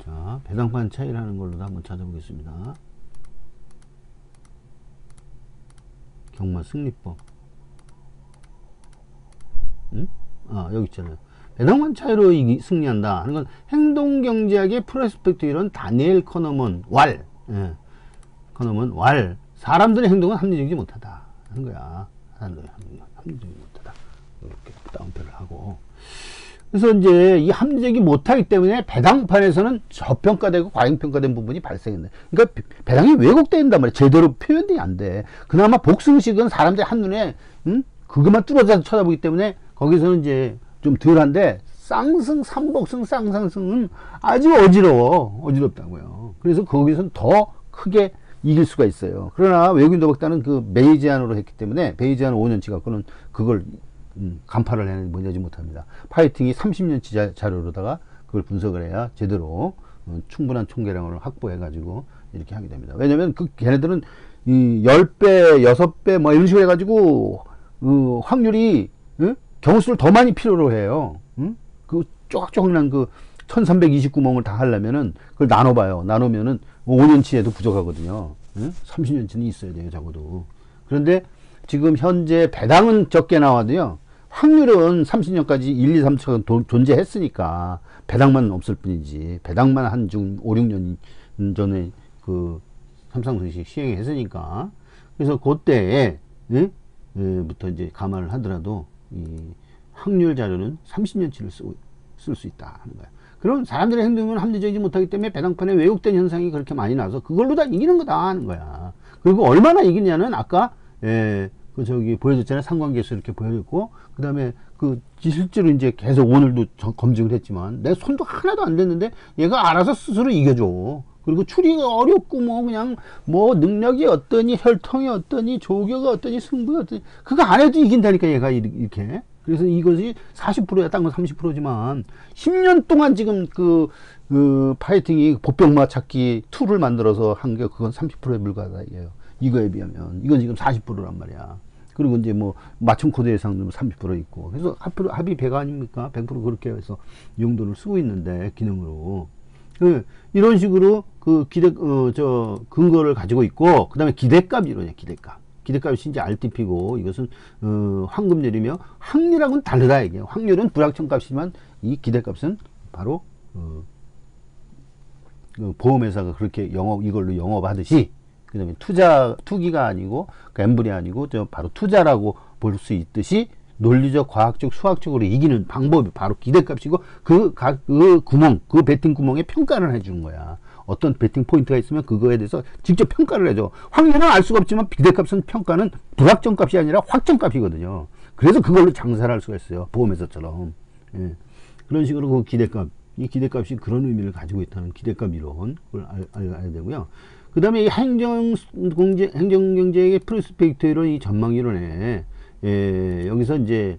자, 배당판 차이라는 걸로도 한번 찾아보겠습니다. 경마 승리법. 여기 있잖아요. 배당판 차이로 승리한다 하는 건 행동경제학의 프로스펙트 이론 다니엘 커너먼 왈. 커너먼 왈. 사람들의 행동은 합리적이지 못하다 하는 거야. 사람들의 행동은 합리적이지 못하다. 이렇게 다운표를 하고. 그래서 이제 이 합리적이 못하기 때문에 배당판에서는 저평가되고 과잉평가된 부분이 발생했네. 그러니까 배당이 왜곡된단 말이야. 제대로 표현이 안 돼. 그나마 복승식은 사람들이 한눈에 그것만 뚫어져서 쳐다보기 때문에 거기서는 이제 좀 덜한데, 쌍승, 삼복승, 쌍상승은 아주 어지럽다고요. 그래서 거기서는 더 크게 이길 수가 있어요. 그러나 외국인 도박단은 그 매일 제한으로 했기 때문에 매일 제한 5년치 갖고는 그걸 간파를 해내지 못합니다. 파이팅이 30년치 자료로다가 그걸 분석을 해야 제대로 충분한 총계량을 확보해 가지고 이렇게 하게 됩니다. 왜냐면 그 걔네들은 이 10배 6배 뭐 이런 식으로 해 가지고 확률이 경우수를 더 많이 필요로 해요. 그 쪼각쪼각난 그 1329멍을 다 하려면은 그걸 나눠봐요. 나누면은 5년치에도 부족하거든요. 30년치는 있어야 돼요, 적어도. 그런데 지금 현재 배당은 적게 나와도요, 확률은 30년까지 1, 2, 3차 존재했으니까 배당만 없을 뿐이지, 배당만 한 5, 6년 전에 그 삼상승식 시행했으니까. 그래서 그때에 부터 이제 감안을 하더라도 이 확률 자료는 30년치를 쓸 수 있다 하는 거야. 그럼 사람들의 행동은 합리적이지 못하기 때문에 배당판에 왜곡된 현상이 그렇게 많이 나서 그걸로 다 이기는 거다 하는 거야. 그리고 얼마나 이기냐는 아까 그 저기 보여줬잖아요. 상관계수 이렇게 보여줬고, 그 다음에 그 실제로 이제 계속 오늘도 검증을 했지만 내 손도 하나도 안 됐는데 얘가 알아서 스스로 이겨줘. 그리고 추리가 어렵고 뭐 그냥 뭐 능력이 어떠니, 혈통이 어떠니, 조교가 어떠니, 승부가 어떠니, 그거 안 해도 이긴다니까 얘가 이렇게. 그래서 이것이 40%야, 딴 건 30%지만 10년 동안 지금 그 파이팅이 보병마 찾기 2를 만들어서 한 게 그건 30%에 불과하다 이게요. 이거에 비하면 이건 지금 40%란 말이야. 그리고 이제 뭐 맞춤 코드 예상도 30% 있고, 그래서 합이 100 아닙니까? 100% 그렇게 해서 용도를 쓰고 있는데, 기능으로. 이런 식으로 그 근거를 가지고 있고, 그 다음에 기대값 이론이야. 기대값이 이제 RTP고, 이것은 황금률이며, 확률하고는 다르다 이게. 확률은 불확정값이지만 이 기대값은 바로 보험회사가 그렇게 이걸로 영업하듯이, 그 다음에 투기가 아니고, 갬블이 아니고, 바로 투자라고 볼 수 있듯이, 논리적, 과학적, 수학적으로 이기는 방법이 바로 기대값이고 그 구멍, 그 배팅 구멍에 평가를 해주는 거야. 어떤 배팅 포인트가 있으면 그거에 대해서 직접 평가를 해줘. 확률은 알 수가 없지만 기대값은 평가는 불확정값이 아니라 확정값이거든요. 그래서 그걸로 장사를 할 수가 있어요. 보험회사처럼. 예. 그런 식으로 그 기대값, 이 기대값이 그런 의미를 가지고 있다는 기대값 이론, 그걸 알아야 되고요. 그 다음에 이 행정경제의 프로스펙트 이론, 이 전망 이론에, 여기서 이제,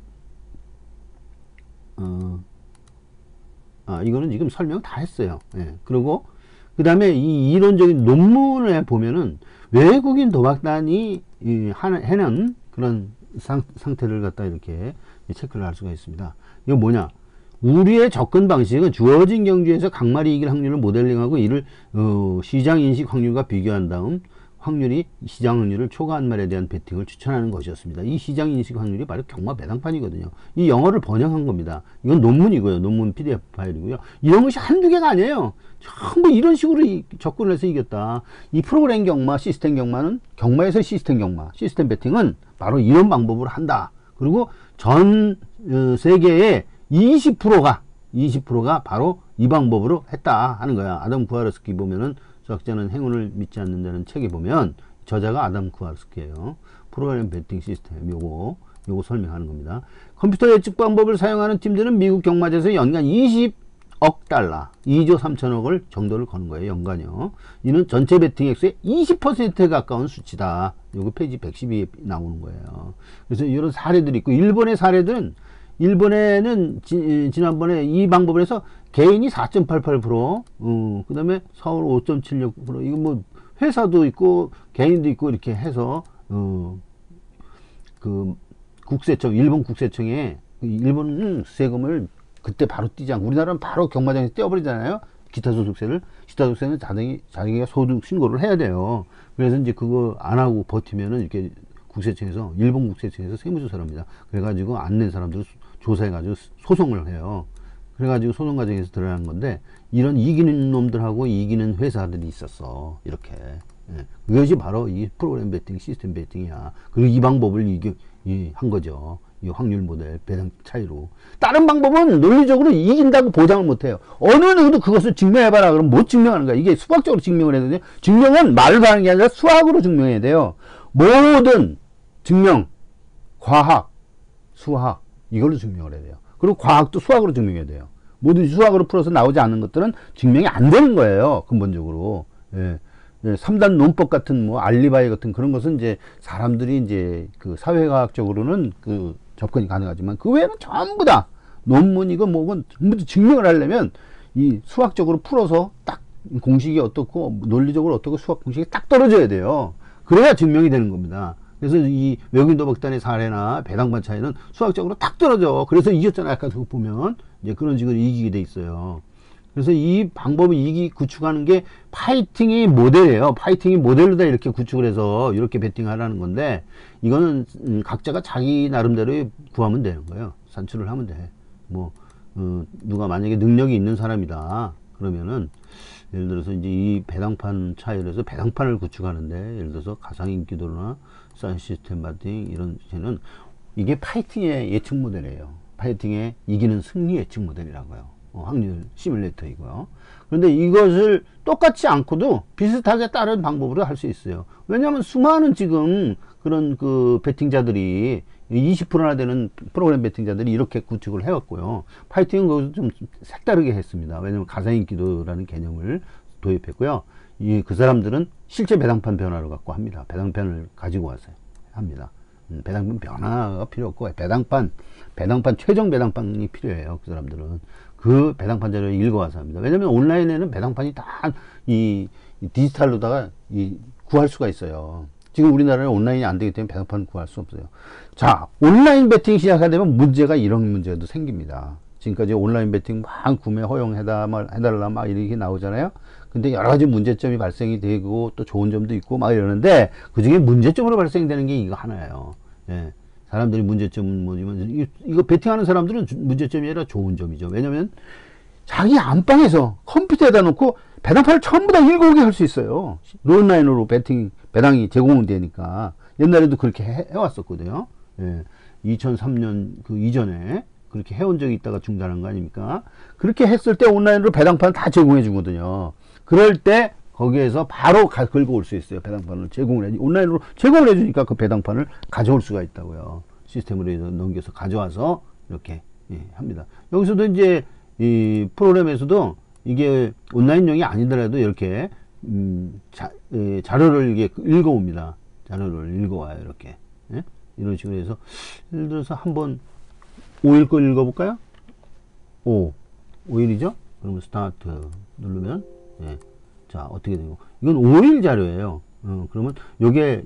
이거는 지금 설명 다 했어요. 예. 그리고, 그 다음에 이 이론적인 논문에 보면은 외국인 도박단이 해낸 그런 상태를 갖다 이렇게 체크를 할 수가 있습니다. 이거 뭐냐? 우리의 접근 방식은 주어진 경주에서 강말이 이길 확률을 모델링하고 이를 시장 인식 확률과 비교한 다음 시장 확률을 초과한 말에 대한 베팅을 추천하는 것이었습니다. 이 시장 인식 확률이 바로 경마 배당판이거든요. 이 영어를 번역한 겁니다. 이건 논문이고요. 논문 PDF 파일이고요. 이런 것이 한두 개가 아니에요. 전부 이런 식으로 접근을 해서 이겼다. 이 프로그램 경마, 시스템 경마는 경마에서 시스템 경마, 시스템 베팅은 바로 이런 방법으로 한다. 그리고 전 세계의 20%가 바로 이 방법으로 했다 하는 거야. 아담 쿠하르스키 보면은 적자는 행운을 믿지 않는다는 책에 보면 저자가 아담 쿠하르스키예요. 프로그램 베팅 시스템 요거 설명하는 겁니다. 컴퓨터 예측 방법을 사용하는 팀들은 미국 경마제에서 연간 20억 달러, 2조 3천억을 정도를 거는 거예요. 연간요. 이는 전체 베팅 액수의 20%에 가까운 수치다. 요거 페이지 112에 나오는 거예요. 그래서 이런 사례들이 있고, 일본의 사례들은 일본에는 지난번에 이 방법을 해서 개인이 4.88%, 그 다음에 서울 5.76%, 이거 뭐 회사도 있고 개인도 있고 이렇게 해서 그 국세청, 일본 국세청에 일본 세금을 그때 바로 떼지 않고, 우리나라는 바로 경마장에서 떼어버리잖아요. 기타소득세는 자기가 소득 신고를 해야 돼요. 그래서 이제 그거 안 하고 버티면은 이렇게 국세청에서, 일본 국세청에서 세무조사를 합니다. 그래가지고 안 낸 사람들을 조사해가지고 소송을 해요. 그래가지고 소송 과정에서 드러난 건데, 이런 이기는 놈들하고 이기는 회사들이 있었어. 이렇게. 예. 그것이 바로 이 프로그램 베팅, 시스템 베팅이야. 그리고 이 방법을 한 거죠. 이 확률 모델 배당 차이로. 다른 방법은 논리적으로 이긴다고 보장을 못해요. 어느 누구도 그것을 증명해봐라 그러면 못 증명하는 거야. 이게 수학적으로 증명을 해야 되거든요. 증명은 말로 하는 게 아니라 수학으로 증명해야 돼요. 모든 증명, 과학, 수학, 이걸로 증명을 해야 돼요. 그리고 과학도 수학으로 증명해야 돼요. 모든 수학으로 풀어서 나오지 않는 것들은 증명이 안 되는 거예요. 근본적으로. 예. 3단 논법 같은 뭐 알리바이 같은 그런 것은 이제 사람들이 이제 그 사회과학적으로는 그 접근이 가능하지만 그 외에는 전부 다 논문이고 뭐건 전부 다 증명을 하려면 이 수학적으로 풀어서 딱 공식이 어떻고 논리적으로 어떻고 수학 공식이 딱 떨어져야 돼요. 그래야 증명이 되는 겁니다. 그래서 이 외국인 도박단의 사례나 배당반 차이는 수학적으로 딱 떨어져. 그래서 이겼잖아요. 아까 그거 보면 이제 그런 식으로 이기게 돼 있어요. 그래서 이 방법을 구축하는 게 파이팅이 모델이에요. 파이팅이 모델로 다 이렇게 구축을 해서 이렇게 베팅하라는 건데, 이거는 각자가 자기 나름대로 구하면 되는 거예요. 산출을 하면 돼. 뭐 누가 만약에 능력이 있는 사람이다 그러면은, 예를 들어서 이제 이 배당판 차이로 해서 배당판을 구축하는데, 예를 들어서 가상인기도나 사이언스 시스템 베팅 이런 는 이게 파이팅의 예측 모델이에요. 파이팅의 이기는 승리 예측 모델이라고요. 확률 시뮬레이터이고요. 그런데 이것을 똑같지 않고도 비슷하게 다른 방법으로 할 수 있어요. 왜냐하면 수많은 지금 그런 그 베팅자들이 20%나 되는 프로그램 베팅자들이 이렇게 구축을 해왔고요. 파이팅은 거기서 좀 색다르게 했습니다. 왜냐하면 가상인기도라는 개념을 도입했고요. 그 사람들은 실제 배당판 변화를 갖고 합니다. 배당판을 가지고 와서 합니다. 배당판 변화가 필요 없고 배당판 최종 배당판이 필요해요. 그 사람들은 그 배당판 자료를 읽어와서 합니다. 왜냐면 온라인에는 배당판이 다 이 디지털로다가 구할 수가 있어요. 지금 우리나라는 온라인이 안 되기 때문에 배당판 구할 수 없어요. 자, 온라인 베팅 시작하게 되면 문제가 이런 문제도 생깁니다. 지금까지 온라인 베팅 막 구매 해달라 막 이렇게 나오잖아요. 근데 여러 가지 문제점이 발생이 되고 또 좋은 점도 있고 막 이러는데, 그 중에 문제점으로 발생되는 게 이거 하나예요. 예. 사람들이 문제점은 뭐지만, 이거 베팅하는 사람들은 문제점이 아니라 좋은 점이죠. 왜냐면 자기 안방에서 컴퓨터에다 놓고 배당판을 전부 다 읽어오게 할 수 있어요. 온라인으로 배당이 제공되니까. 옛날에도 그렇게 해왔었거든요. 예. 2003년 그 이전에 그렇게 해온 적이 있다가 중단한 거 아닙니까? 그렇게 했을 때 온라인으로 배당판 다 제공해 주거든요. 그럴 때 거기에서 바로 긁어올 수 있어요. 배당판을 온라인으로 제공을 해주니까 그 배당판을 가져올 수가 있다고요. 시스템으로 넘겨서 가져와서 이렇게 합니다. 여기서도 이제 이 프로그램에서도 이게 온라인용이 아니더라도 이렇게 자료를 이게 읽어옵니다. 자료를 읽어와요. 이렇게 이런 식으로 해서 예를 들어서 한번 5일 거 읽어볼까요? 5일이죠? 그러면 스타트 누르면 자 어떻게 되고 이건 5일 자료예요. 그러면 요게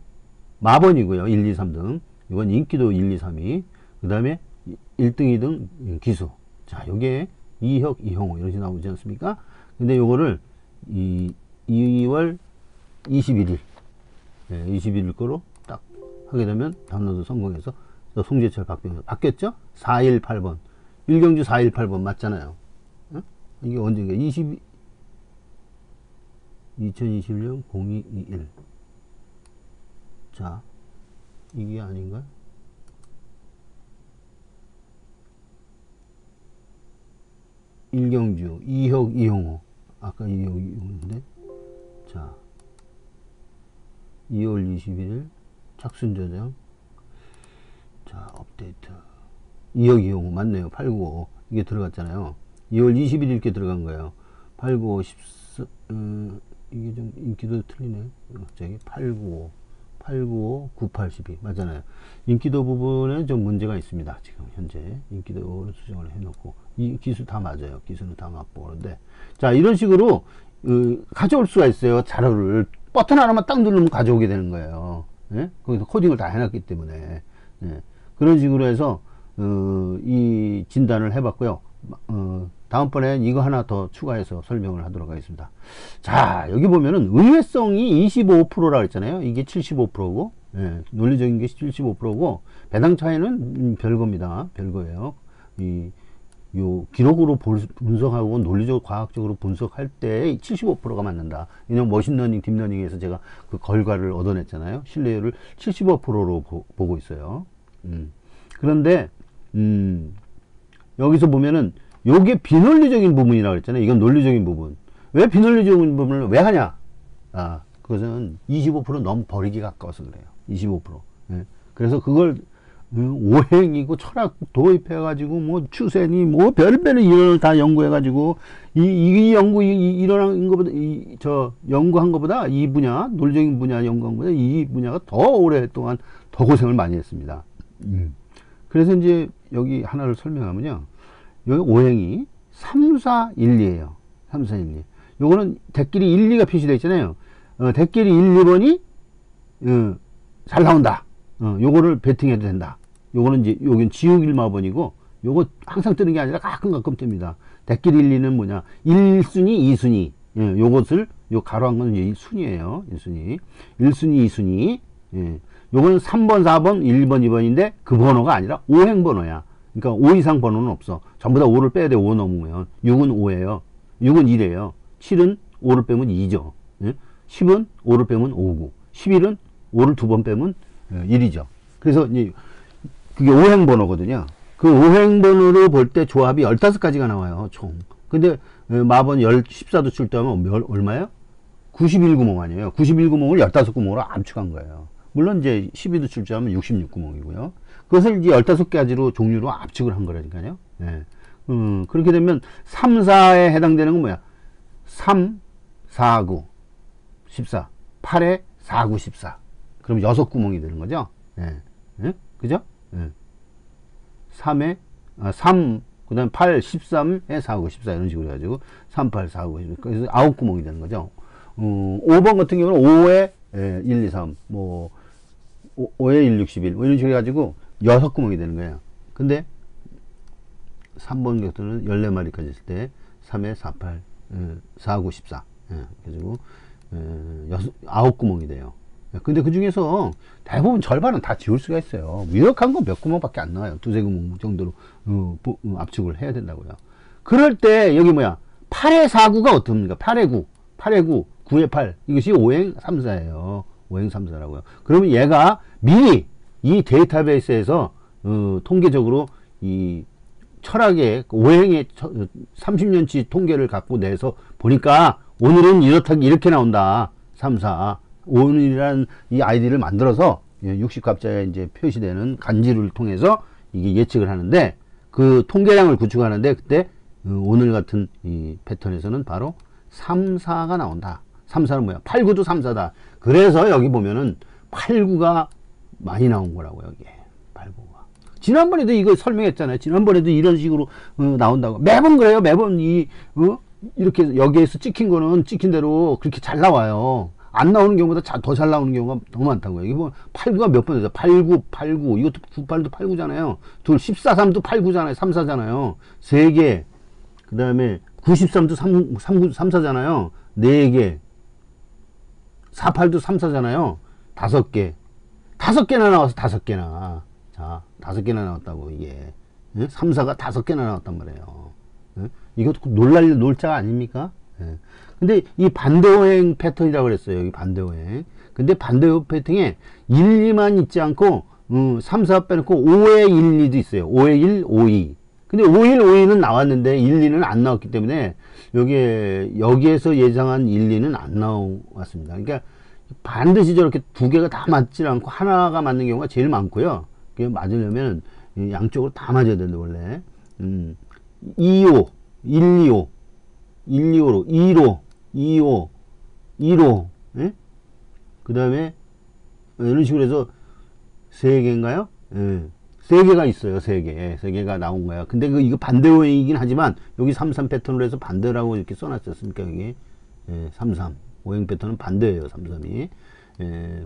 마번이고요. 1, 2, 3등 이건 인기도 1, 2, 3위 그 다음에 1등, 2등 기수. 자 요게 이혁, 이형호 이렇게 나오지 않습니까? 근데 요거를 2월 21일 21일 거로 딱 하게 되면 다운로드 성공해서 송재철 박병호 바뀌었죠? 418번 1경주 418번 맞잖아요. 이게 언제인가? 2021년 0221. 자, 이게 아닌가? 일경주, 이혁, 이형호. 아까 이혁, 이형호인데. 자, 2월 21일 착순 저장. 자, 업데이트. 이혁, 이형호 맞네요. 895. 이게 들어갔잖아요. 2월 21일 께 들어간 거예요. 895, 14, 이게 좀 인기도 틀리네. 갑자기 895, 895, 98, 12 맞잖아요. 인기도 부분에 좀 문제가 있습니다. 지금 현재 인기도를 수정을 해놓고 이 기수 다 맞아요. 기수는 다 맞고 그런데 자 이런 식으로 가져올 수가 있어요. 자료를 버튼 하나만 딱 누르면 가져오게 되는 거예요. 거기서 코딩을 다 해놨기 때문에 그런 식으로 해서 이 진단을 해봤고요. 다음번엔 이거 하나 더 추가해서 설명을 하도록 하겠습니다. 자, 여기 보면은 의외성이 25%라고 했잖아요. 이게 75%고, 논리적인 게 75%고, 배당 차이는 별거입니다. 별거예요. 요 기록으로 분석하고 논리적 과학적으로 분석할 때 75%가 맞는다. 왜냐면 머신러닝, 딥러닝에서 제가 그 결과를 얻어냈잖아요. 신뢰율을 75%로 보고 있어요. 그런데, 여기서 보면은 요게 비논리적인 부분이라고 그랬잖아요. 이건 논리적인 부분. 왜 비논리적인 부분을 왜 하냐? 그것은 25% 너무 버리기 가까워서 그래요. 25%. 그래서 그걸 오행이고 철학 도입해가지고 뭐 추세니 뭐 별별의 이론을 다 연구해가지고 이 연구 일어난 것보다 저 연구한 것보다 이 분야 논리적인 분야 연구한 것보다 이 분야가 더 오랫동안 더 고생을 많이 했습니다. 그래서 이제 여기 하나를 설명하면요. 여기 오행이 3, 4, 1, 2에요. 3, 4, 1, 2. 요거는 대끼리 1, 2가 표시되어 있잖아요. 대끼리 1, 2번이, 잘 나온다. 요거를 베팅해도 된다. 요거는 이제, 여긴 지옥일마번이고, 요거 항상 뜨는 게 아니라 가끔 뜹니다. 대끼리 1, 2는 뭐냐. 1순위, 2순위. 요것을, 요 가로한 건 이제 순위예요. 1순위. 1순위, 2순위. 요거는 3번, 4번, 1번, 2번인데, 그 번호가 아니라 오행 번호야. 그러니까 5 이상 번호는 없어. 전부 다 5를 빼야 돼. 5 넘으면. 6은 5예요. 6은 1이에요. 7은 5를 빼면 2죠. 10은 5를 빼면 5고. 11은 5를 2번 빼면 1이죠. 그래서 이제 그게 오행 번호거든요. 그 오행 번호로 볼 때 조합이 15가지가 나와요. 총. 근데 마번 14도 출두하면 얼마예요? 91구멍 아니에요. 91구멍을 15구멍으로 압축한 거예요. 물론 이제 12도 출제하면 66구멍이고요. 그것을 이제 15가지로 종류로 압축을 한 거라니까요. 그렇게 되면 3, 4에 해당되는 건 뭐야? 3, 4, 9, 14. 8에 4, 9, 14. 그럼 6구멍이 되는 거죠. 그죠? 3에, 3, 그 다음에 8, 13에 4, 9, 14 이런 식으로 해가지고 3, 8, 4, 9, 14. 그래서 9구멍이 되는 거죠. 5번 같은 경우는 5에 1, 2, 3, 뭐, 5에 1, 6, 11, 뭐 이런 식으로 해가지고 6구멍이 되는 거예요. 근데 3번 격투는 14마리까지 있을 때 3에 4, 8, 4, 9, 14 그래가지고 9구멍이 돼요. 근데 그 중에서 대부분 절반은 다 지울 수가 있어요. 유력한 건 몇 구멍밖에 안 나와요. 두세 구멍 정도로 압축을 해야 된다고요. 그럴 때 여기 뭐야 8에 4, 9가 어떻습니까? 8에 9, 8에 9, 9에 8 이것이 오행 3, 4예요. 오행 3, 4라고요. 그러면 얘가 미리 이 데이터베이스에서 통계적으로 이 철학의 오행의 30년치 통계를 갖고 내서 보니까 오늘은 이렇게 나온다. 3, 4. 오늘이라는 이 아이디를 만들어서 60갑자에 이제 표시되는 간지를 통해서 이게 예측을 하는데 그 통계량을 구축하는데 그때 오늘 같은 이 패턴에서는 바로 3, 4가 나온다. 3, 4는 뭐야? 8, 9도 3, 4다. 그래서 여기 보면은 8, 9가 많이 나온 거라고 여기에. 8, 9가. 지난번에도 이거 설명했잖아요. 지난번에도 이런 식으로 나온다고. 매번 그래요. 매번 이렇게 여기에서 찍힌 거는 찍힌 대로 그렇게 잘 나와요. 안 나오는 경우보다 더 잘 나오는 경우가 너무 많다고요. 이게 뭐 8, 9가 몇 번 되죠? 8, 9, 8, 9. 이것도 9, 8도 8, 9잖아요. 둘, 14, 3도 8, 9잖아요. 3, 4잖아요. 3개. 그 다음에 93도 3, 4잖아요. 4개. 4, 8도 3, 4잖아요. 5개. 5개나 나와서 5개나. 자, 5개나 나왔다고, 이게. 3, 4가 5개나 나왔단 말이에요. 이것도 놀 자가 아닙니까? 근데 이 반대오행 패턴이라고 그랬어요. 여기 반대오행. 근데 반대오행 패턴에 1, 2만 있지 않고, 3, 4 빼놓고 5에 1, 2도 있어요. 5에 1, 5, 2. 근데 5, 1, 5, 2는 나왔는데 1, 2는 안 나왔기 때문에 여기에서 예상한 1, 2는 안 나왔습니다. 그러니까 반드시 저렇게 두 개가 다 맞지 않고 하나가 맞는 경우가 제일 많고요. 그게 맞으려면 양쪽으로 다 맞아야 되는데 원래 2, 5, 1, 2, 5, 1, 2, 5로 2로 2, 5, 2로 예? 그 다음에 이런 식으로 해서 3개인가요? 예. 3개가 있어요. 3개. 3개가 나온 거야. 근데 이거 반대오행이긴 하지만 여기 3, 3 패턴으로 해서 반대라고 이렇게 써놨었으니까 여기 3, 3. 오행 패턴은 반대예요. 3, 3이.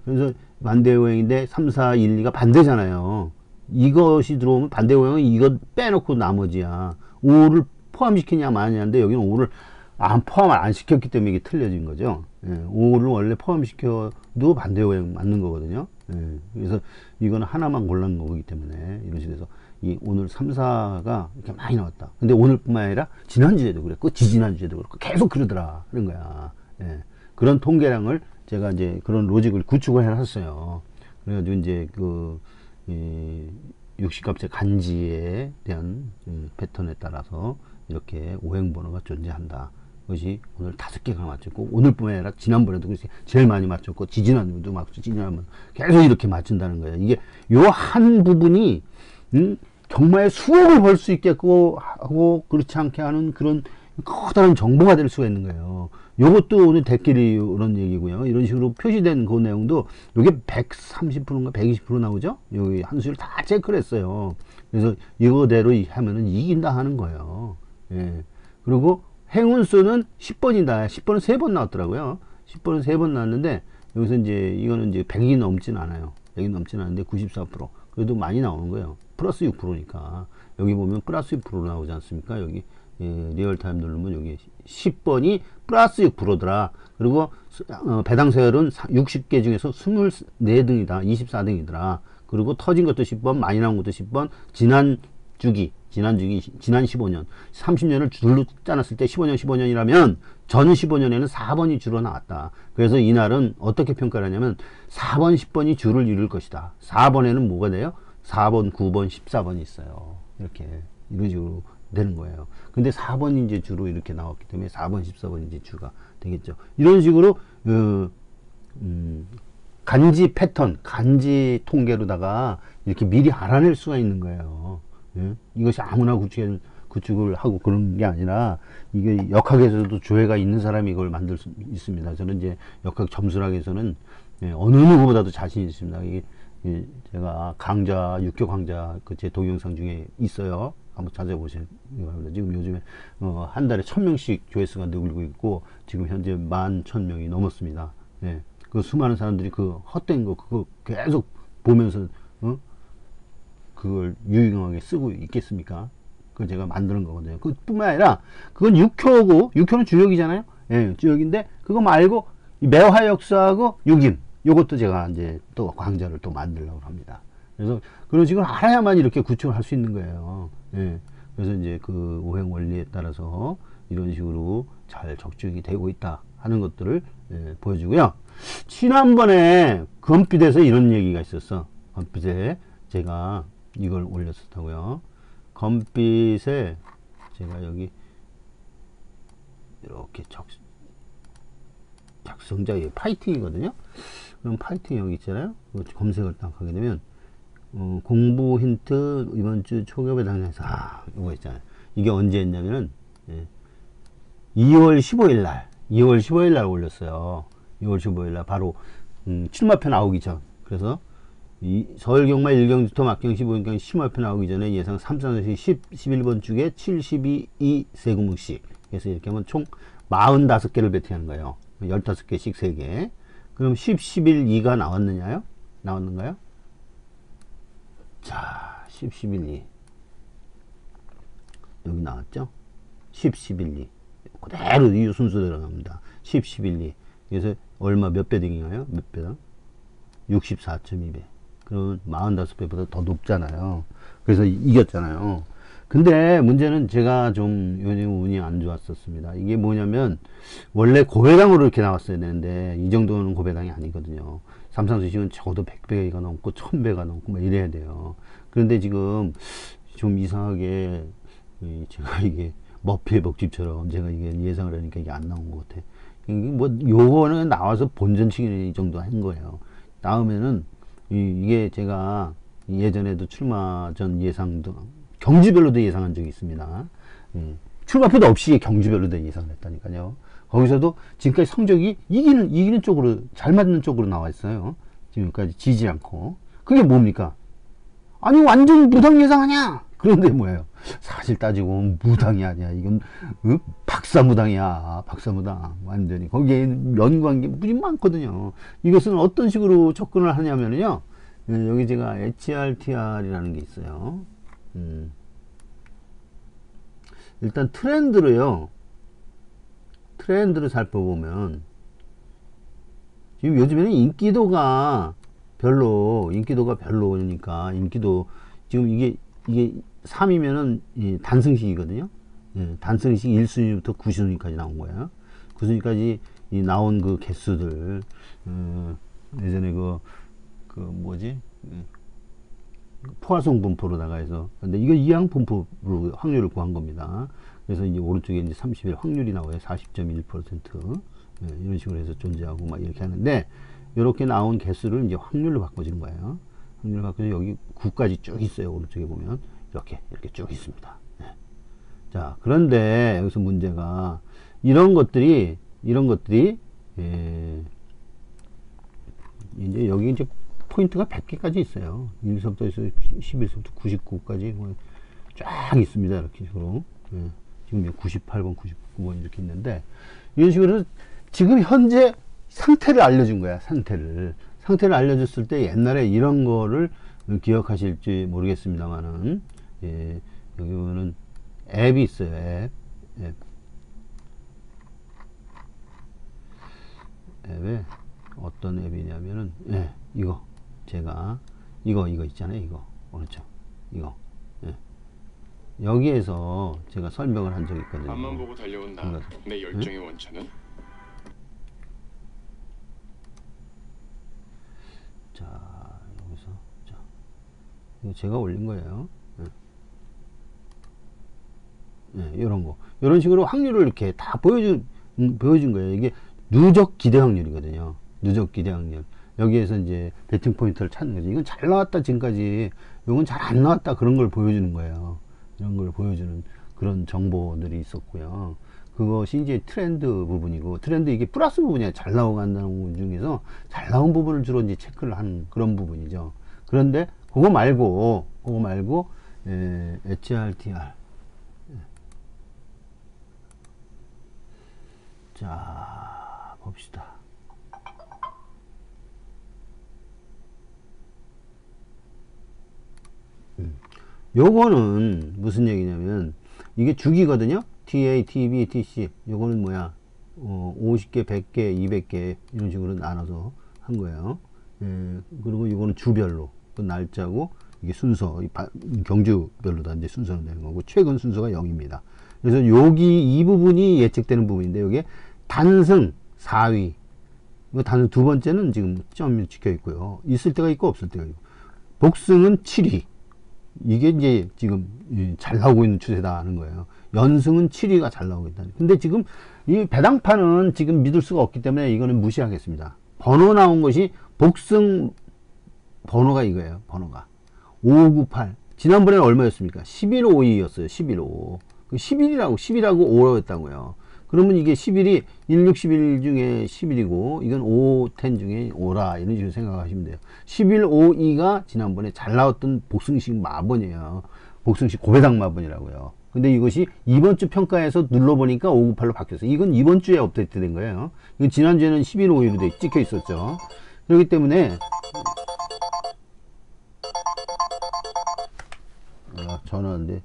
그래서 반대오행인데 3, 4, 1, 2가 반대잖아요. 이것이 들어오면 반대오행은 이거 빼놓고 나머지야. 5를 포함시키냐 마냐인데 여기는 5를 포함을 안 시켰기 때문에 이게 틀려진 거죠. 5를 원래 포함시켜도 반대오행 맞는 거거든요. 그래서 이거는 하나만 골라놓은 거기 때문에 이런 식으로 해서 오늘 3, 4가 이렇게 많이 나왔다. 근데 오늘뿐만 아니라 지난주에도 그랬고 지지난주에도 그렇고 계속 그러더라 하는 거야. 그런 통계량을 제가 이제 그런 로직을 구축을 해놨어요. 그래가지고 이제 60값의 간지에 대한 패턴에 따라서 이렇게 오행번호가 존재한다. 그것이 오늘 5개가 맞췄고 오늘뿐만 아니라 지난번에도 제일 많이 맞췄고 지지난번도 맞췄고 지지난번 계속 이렇게 맞춘다는 거예요. 이게 요 한 부분이 정말 수억을 벌 수 있겠고 하고 그렇지 않게 하는 그런 커다란 정보가 될 수가 있는 거예요. 요것도 오늘 댓글이 이런 얘기고요. 이런 식으로 표시된 그 내용도 요게 130%인가 120% 나오죠? 여기 한 수를 다 체크를 했어요. 그래서 이거대로 하면은 이긴다 하는 거예요. 그리고 행운수는 10번이다. 10번은 3번 나왔더라고요. 10번은 3번 나왔는데, 여기서 이제, 이거는 이제 100이 넘진 않아요. 100이 넘진 않은데 94%. 그래도 많이 나오는 거예요. 플러스 6%니까. 여기 보면 플러스 6% 나오지 않습니까? 여기, 리얼타임 누르면 여기 10번이 플러스 6%더라. 그리고, 배당 세율은 60개 중에서 24등이다. 24등이더라. 그리고 터진 것도 10번, 많이 나온 것도 10번, 지난 15년, 30년을 줄로 짜놨을 때 15년이라면 전 15년에는 4번이 주로 나왔다. 그래서 이날은 어떻게 평가를 하냐면 4번, 10번이 주를 이룰 것이다. 4번에는 뭐가 돼요? 4번, 9번, 14번이 있어요. 이런 식으로 되는 거예요. 근데 4번이 이제 주로 이렇게 나왔기 때문에 4번, 14번이 이제 주가 되겠죠. 이런 식으로, 간지 패턴, 간지 통계로다가 이렇게 미리 알아낼 수가 있는 거예요. 이것이 아무나 구축을 하고 그런 게 아니라 이게 역학에서도 조회가 있는 사람이 이걸 만들 수 있습니다. 저는 이제 역학 점수학에서는 어느 누구보다도 자신 있습니다. 이게 제가 육교 강좌 제 동영상 중에 있어요. 한번 찾아보시기 바랍니다. 지금 요즘에 한 달에 1000명씩 조회수가 늘고 있고 지금 현재 11,000명이 넘었습니다. 그 수많은 사람들이 그 헛된 거 그거 계속 보면서 그걸 유용하게 쓰고 있겠습니까? 그거 제가 만드는 거거든요. 그뿐만 아니라 그건 육효는 주역이잖아요. 주역인데 그거 말고 매화 역사하고 육임 요것도 제가 이제 또 강좌를 또 만들려고 합니다. 그래서 그런 식으로 알아야만 이렇게 구축을 할 수 있는 거예요. 그래서 이제 그 오행 원리에 따라서 이런 식으로 잘 적중이 되고 있다 하는 것들을 보여주고요. 지난번에 금빛에서 이런 얘기가 있었어. 금빛에 제가 이걸 올렸었다고요. 검빛에 제가 여기 이렇게 작성자 파이팅이거든요. 그럼 파이팅 여기 있잖아요. 검색을 딱 하게 되면 공부 힌트 이번 주 초급에 당장에서 이거 있잖아요. 이게 언제 했냐면은 2월 15일 날 올렸어요. 2월 15일 날 바로 출마표 나오기 전. 그래서 서울 경마 1경주토 막경 15인경 출마표 나오기 전에 예상 3,4시 11번 주에 72, 2, 세구묵씩. 그래서 이렇게 하면 총 45개를 배팅하는 거예요. 15개씩 3개. 그럼 10, 11, 2가 나왔느냐요? 나왔는가요? 자, 10, 11, 2. 여기 나왔죠? 10, 11, 2. 그대로 이 순서대로 나옵니다. 10, 11, 2. 그래서 얼마 몇 배등인가요? 몇 배당? 64.2배. 그러면 45배보다 더 높잖아요. 그래서 이겼잖아요. 근데 문제는 제가 좀 요즘 운이 안 좋았었습니다. 이게 뭐냐면 원래 고배당으로 이렇게 나왔어야 되는데 이 정도는 고배당이 아니거든요. 삼상수식은 적어도 100배가 넘고 1000배가 넘고 막 이래야 돼요. 그런데 지금 좀 이상하게 제가 이게 머피의 복집처럼 제가 이게 예상을 하니까 이게 안 나온 것 같아. 이게 뭐 요거는 나와서 본전치기 이 정도 한 거예요. 다음에는 이게 제가 예전에도 출마 전 예상도 경주별로도 예상한 적이 있습니다. 출마표도 없이 경주별로도 예상을 했다니까요. 거기서도 지금까지 성적이 이기는 쪽으로, 잘 맞는 쪽으로 나와 있어요. 지금까지 지지 않고. 그게 뭡니까? 아니, 완전 무당 예상하냐? 그런데 뭐예요? 사실 따지고 보면 무당이 아니야. 이건, 박사무당이야. 박사무당. 완전히. 거기에 연구한 게 무지 많거든요. 이것은 어떤 식으로 접근을 하냐면요. 여기 제가 HRTR이라는 게 있어요. 일단 트렌드를 살펴보면 지금 요즘에는 인기도가 별로니까 지금 이게 3이면은 단승식이거든요. 단승식 1순위부터 9순위까지 나온 거예요. 9순위까지 나온 그 개수들 예전에 그 뭐지? 포화송 분포로다가 해서, 근데 이거 이항 분포로 확률을 구한 겁니다. 그래서 이제 오른쪽에 이제 30일 확률이 나와요. 40.1%. 이런 식으로 해서 존재하고 막 이렇게 하는데, 이렇게 나온 개수를 이제 확률로 바꿔주는 거예요. 확률로 바꿔서 여기 9까지 쭉 있어요. 오른쪽에 보면. 이렇게 쭉 있습니다. 자, 그런데 여기서 문제가, 이런 것들이, 이제 여기 이제 포인트가 100개까지 있어요. 1서부터 해서 11서부터 99까지 쫙 있습니다. 이렇게 식으로. 지금 98번, 99번 이렇게 있는데, 이런 식으로 지금 현재 상태를 알려준 거야. 상태를 알려줬을 때 옛날에 이런 거를 기억하실지 모르겠습니다만은, 여기 보면은 앱이 있어요. 앱에 어떤 앱이냐면은, 이거. 제가 이거 있잖아요. 이거 오른쪽 이거 여기에서 제가 설명을 한 적이 있거든요. 앞만 보고 달려온 나, 내 열정의 원천은? 자, 여기서 이거 제가 올린 거예요. 이런 식으로 확률을 이렇게 다 보여준 거예요. 이게 누적 기대 확률이거든요. 누적 기대 확률. 여기에서 이제 배팅 포인트를 찾는 거죠. 이건 잘 나왔다 지금까지, 이건 잘 안 나왔다, 그런 걸 보여주는 거예요. 이런 걸 보여주는 그런 정보들이 있었고요. 그것이 이제 트렌드 부분이고, 트렌드 이게 플러스 부분이야. 잘 나오간다는 부분 중에서 잘 나온 부분을 주로 이제 체크를 하는 그런 부분이죠. 그런데 그거 말고 HRTR. 자, 봅시다. 요거는 무슨 얘기냐면, 이게 주기거든요. TA, TB, TC. 요거는 뭐야? 50개, 100개, 200개 이런 식으로 나눠서 한 거예요. 그리고 이거는 주별로 그 날짜고, 이게 순서, 경주별로 다 이제 순서는 되는 거고, 최근 순서가 0입니다. 그래서 여기 이 부분이 예측되는 부분인데, 여기에 단승 4위. 단승 두 번째는 지금 점이 찍혀 있고요. 있을 때가 있고 없을 때가 있고. 복승은 7위. 이게 이제 지금 잘 나오고 있는 추세다 하는 거예요. 연승은 7위가 잘 나오고 있다. 근데 지금 이 배당판은 지금 믿을 수가 없기 때문에 이거는 무시하겠습니다. 번호 나온 것이 복승 번호가 이거예요. 번호가 5598. 지난번에는 얼마였습니까? 1152였어요. 1155. 그 11이라고 10이라고 5였다고요. 그러면 이게 11이 16, 11 중에 11이고 이건 5, 10 중에 5라 이런 식으로 생각하시면 돼요. 11, 5, 2가 지난번에 잘 나왔던 복승식 마번이에요. 복승식 고배당 마번이라고요. 근데 이것이 이번 주 평가에서 눌러보니까 598로 바뀌었어요. 이건 이번 주에 업데이트 된 거예요. 이건 지난주에는 11, 5일로 찍혀 있었죠. 그렇기 때문에 전화인데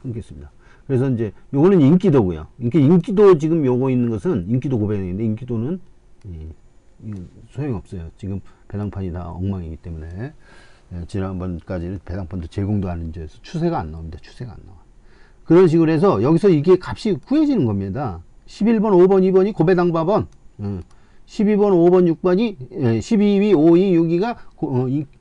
끊겠습니다. 그래서 이제 요거는 인기도고요. 인기도 지금 요거 있는 것은 인기도 고배당인데 인기도는 소용없어요. 지금 배당판이 다 엉망이기 때문에 지난번까지는 배당판도 제공도 안 해서 추세가 안 나옵니다. 추세가 안 나와. 그런 식으로 해서 여기서 이게 값이 구해지는 겁니다. 11번, 5번, 2번이 고배당 바번, 12번, 5번, 6번이 12위, 5위, 6위가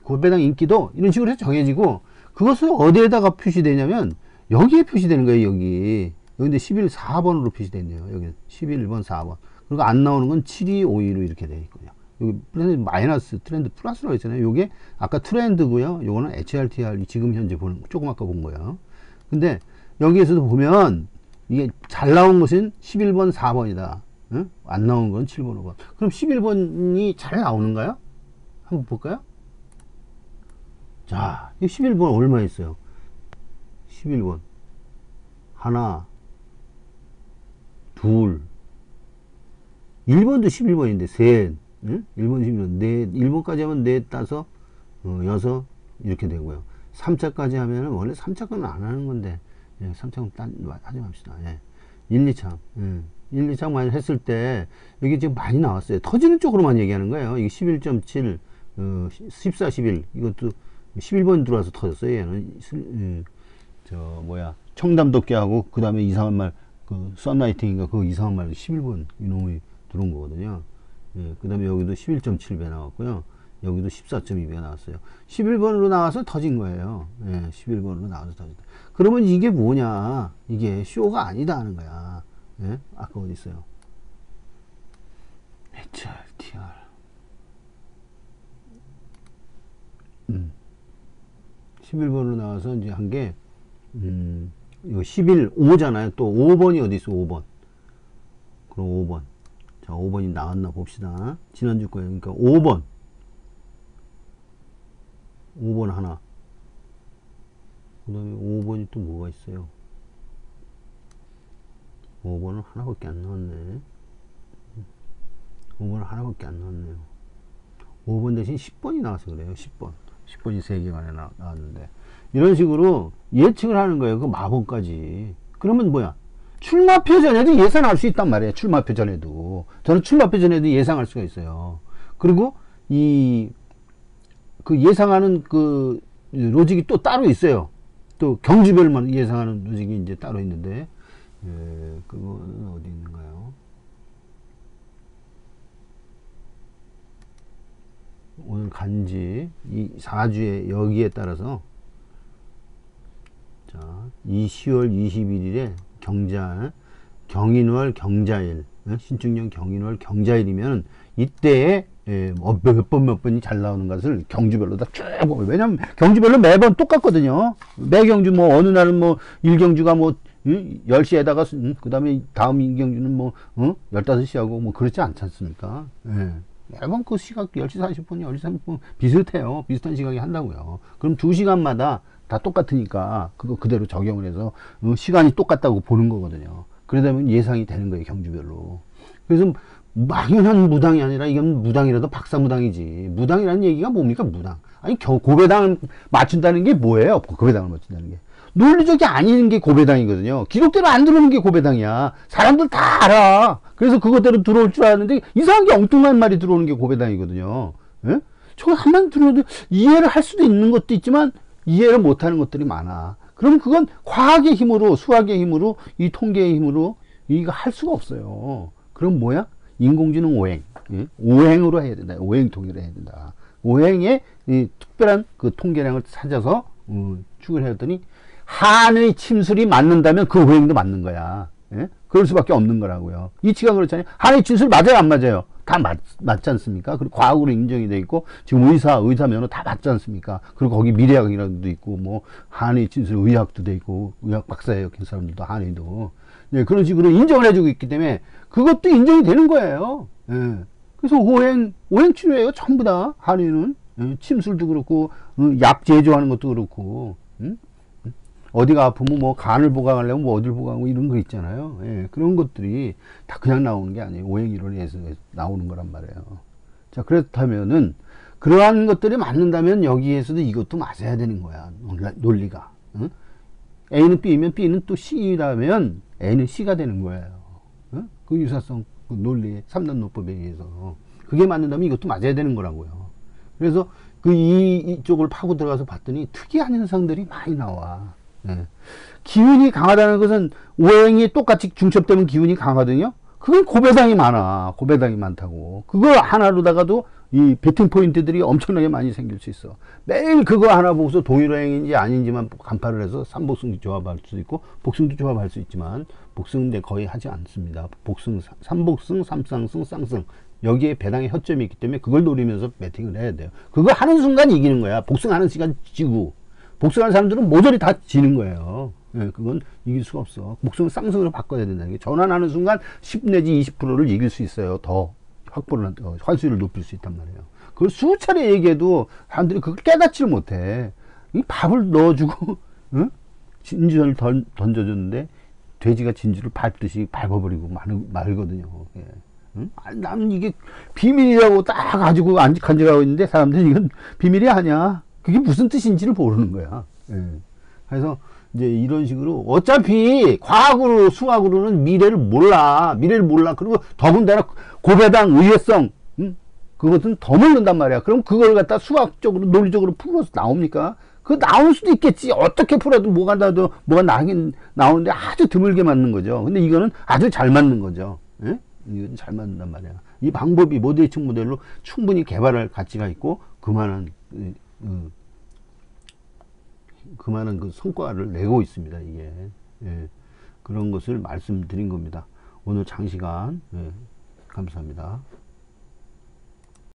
고배당 인기도 이런 식으로 해서 정해지고 그것을 어디에다가 표시되냐면 여기에 표시되는 거예요. 여기 근데 11, 4번으로 표시되어 있네요. 여기 11번, 4번. 그리고 안 나오는 건 7위, 5위로 이렇게 되어 있고요. 여기 트렌드 마이너스, 트렌드 플러스라고 했잖아요. 요게 아까 트렌드고요. 요거는 HRTR 지금 현재 보는 조금 아까 본 거예요. 근데 여기에서도 보면 이게 잘 나온 것은 11번, 4번이다. 응? 안 나온 건 7번, 5번. 그럼 11번이 잘 나오는가요? 한번 볼까요? 자, 이 11번 얼마 있어요? 11번. 하나, 둘. 1번도 11번인데, 셋. 응? 1번, 11번. 넷. 1번까지 하면 넷, 다섯, 여섯. 이렇게 되고요. 3차까지 하면은, 원래 3차까지는 안 하는 건데, 3차는 하지 맙시다. 1, 2차. 1, 2차 많이 했을 때, 여기 지금 많이 나왔어요. 터지는 쪽으로만 얘기하는 거예요. 이게 11.7, 14, 11. 이것도 11번 들어와서 터졌어요. 얘는. 청담도끼하고, 그 다음에 이상한 말, 썬라이팅인가, 그 이상한 말, 11번 이놈이 들어온 거거든요. 그 다음에 여기도 11.7배 나왔고요. 여기도 14.2배가 나왔어요. 11번으로 나와서 터진 거예요. 11번으로 나와서 터졌다. 그러면 이게 뭐냐? 이게 쇼가 아니다 하는 거야. 아까 어디 있어요? HRTR. 11번으로 나와서 이제 한 게, 이거 11, 5잖아요. 또 5번이 어디 있어? 5번. 그럼 5번. 자, 5번이 나왔나 봅시다. 지난주 거예요. 그러니까 5번. 5번 하나. 그 다음에 5번이 또 뭐가 있어요? 5번은 하나밖에 안 나왔네. 5번은 하나밖에 안 나왔네요. 5번 대신 10번이 나와서 그래요. 10번. 10번이 3개가 나왔는데. 이런 식으로 예측을 하는 거예요. 그 마번까지. 그러면 뭐야? 출마표 전에도 예상할 수 있단 말이에요. 출마표 전에도. 저는 출마표 전에도 예상할 수가 있어요. 그리고 그 예상하는 그 로직이 또 따로 있어요. 또 경주별만 예상하는 로직이 이제 따로 있는데, 그거는 어디 있는가요? 오늘 간지 이 4주에 여기에 따라서 자, 이 10월 21일에 경인월 경자일, 신축년 경인월 경자일이면 이때에 몇 번이 잘 나오는 것을 경주별로 다 쭉 보면, 왜냐면 경주별로 매번 똑같거든요. 매경주 뭐 어느 날은 뭐 1경주가 뭐 10시에다가 그 다음에 다음 2경주는 뭐 15시하고 뭐 그렇지 않지 않습니까? 매번 그 시각 10시 40분, 10시 30분 비슷해요. 비슷한 시각에 한다고요. 그럼 2시간마다 다 똑같으니까 그거 그대로 적용을 해서 시간이 똑같다고 보는 거거든요. 그러다 보면 예상이 되는 거예요. 경주별로. 그래서 막연한 무당이 아니라 이건 무당이라도 박사무당이지. 무당이라는 얘기가 뭡니까? 무당. 아니 고배당을 맞춘다는 게 뭐예요? 고배당을 맞춘다는 게 논리적이 아닌 게 고배당이거든요. 기록대로 안 들어오는 게 고배당이야. 사람들 다 알아. 그래서 그것대로 들어올 줄 아는데 이상한 게 엉뚱한 말이 들어오는 게 고배당이거든요. 예? 저거 한번 들어도 이해를 할 수도 있는 것도 있지만 이해를 못하는 것들이 많아. 그럼 그건 과학의 힘으로, 수학의 힘으로, 이 통계의 힘으로 이거 할 수가 없어요. 그럼 뭐야? 인공지능 오행. 예? 오행으로 해야 된다. 오행 통계로 해야 된다. 오행의 이 특별한 그 통계량을 찾아서 축을 해왔더니 한의 침술이 맞는다면 그 오행도 맞는 거야. 예? 그럴 수밖에 없는 거라고요. 이치가 그렇잖아요. 한의 침술 맞아요, 안 맞아요? 다 맞지 않습니까? 그리고 과학으로 인정이 돼 있고 지금 의사 면허 다 맞지 않습니까? 그리고 거기 미래학이라도 있고 뭐 한의 침술 의학도 돼 있고 의학 박사예요, 그 사람들도 한의도. 네, 그런 식으로 인정을 해주고 있기 때문에 그것도 인정이 되는 거예요. 예. 그래서 오행 치료예요, 전부 다 한의는. 예, 침술도 그렇고 약 제조하는 것도 그렇고. 어디가 아프면 뭐 간을 보강하려면 뭐 어디를 보강하고 이런 거 있잖아요. 예, 그런 것들이 다 그냥 나오는 게 아니에요. 오행이론에서 나오는 거란 말이에요. 자, 그렇다면은 그러한 것들이 맞는다면 여기에서도 이것도 맞아야 되는 거야. 논리가. 응? A는 B면 B는 또 C라면 A는 C가 되는 거예요. 응? 그 유사성 그 논리 3단 노법에 의해서 그게 맞는다면 이것도 맞아야 되는 거라고요. 그래서 그 이쪽을 파고 들어가서 봤더니 특이한 현상들이 많이 나와. 예. 기운이 강하다는 것은 오행이 똑같이 중첩되면 기운이 강하거든요. 그건 고배당이 많아. 고배당이 많다고. 그거 하나로다가도 이 배팅 포인트들이 엄청나게 많이 생길 수 있어. 매일 그거 하나 보고서 동일오행인지 아닌지만 간파를 해서 삼복승 조합할 수 있고 복승도 조합할 수 있지만 복승은 거의 하지 않습니다. 복승, 삼복승, 삼쌍승, 쌍승 여기에 배당의 허점이 있기 때문에 그걸 노리면서 배팅을 해야 돼요. 그거 하는 순간 이기는 거야. 복승하는 시간 지고 복승하는 사람들은 모조리 다 지는 거예요. 예, 그건 이길 수가 없어. 복승을 쌍승으로 바꿔야 된다는 게 전환하는 순간 10 내지 20%를 이길 수 있어요. 더 확보를 환수율을 높일 수 있단 말이에요. 그걸 수차례 얘기해도 사람들이 그걸 깨닫지를 못해. 이 밥을 넣어주고 응? 진주를 던져줬는데 돼지가 진주를 밟듯이 밟아버리고 말거든요. 예. 응? 나는 이게 비밀이라고 딱 가지고 간직하고 있는데 사람들이 이건 비밀이 아니야. 그게 무슨 뜻인지를 모르는 거야. 예. 그래서 이제 이런 식으로 어차피 과학으로 수학으로는 미래를 몰라. 그리고 더군다나 고배당 의외성 그것은 더 모른단 말이야. 그럼 그걸 갖다 수학적으로 논리적으로 풀어서 나옵니까? 그 나올 수도 있겠지. 어떻게 풀어도 뭐가 나긴 나오는데 아주 드물게 맞는 거죠. 근데 이거는 아주 잘 맞는 거죠. 예? 이건 잘 맞는단 말이야. 이 방법이 모두 예측 모델로 충분히 개발할 가치가 있고 그만한 그 성과를 내고 있습니다. 이게 예, 그런 것을 말씀드린 겁니다. 오늘 장시간 예, 감사합니다.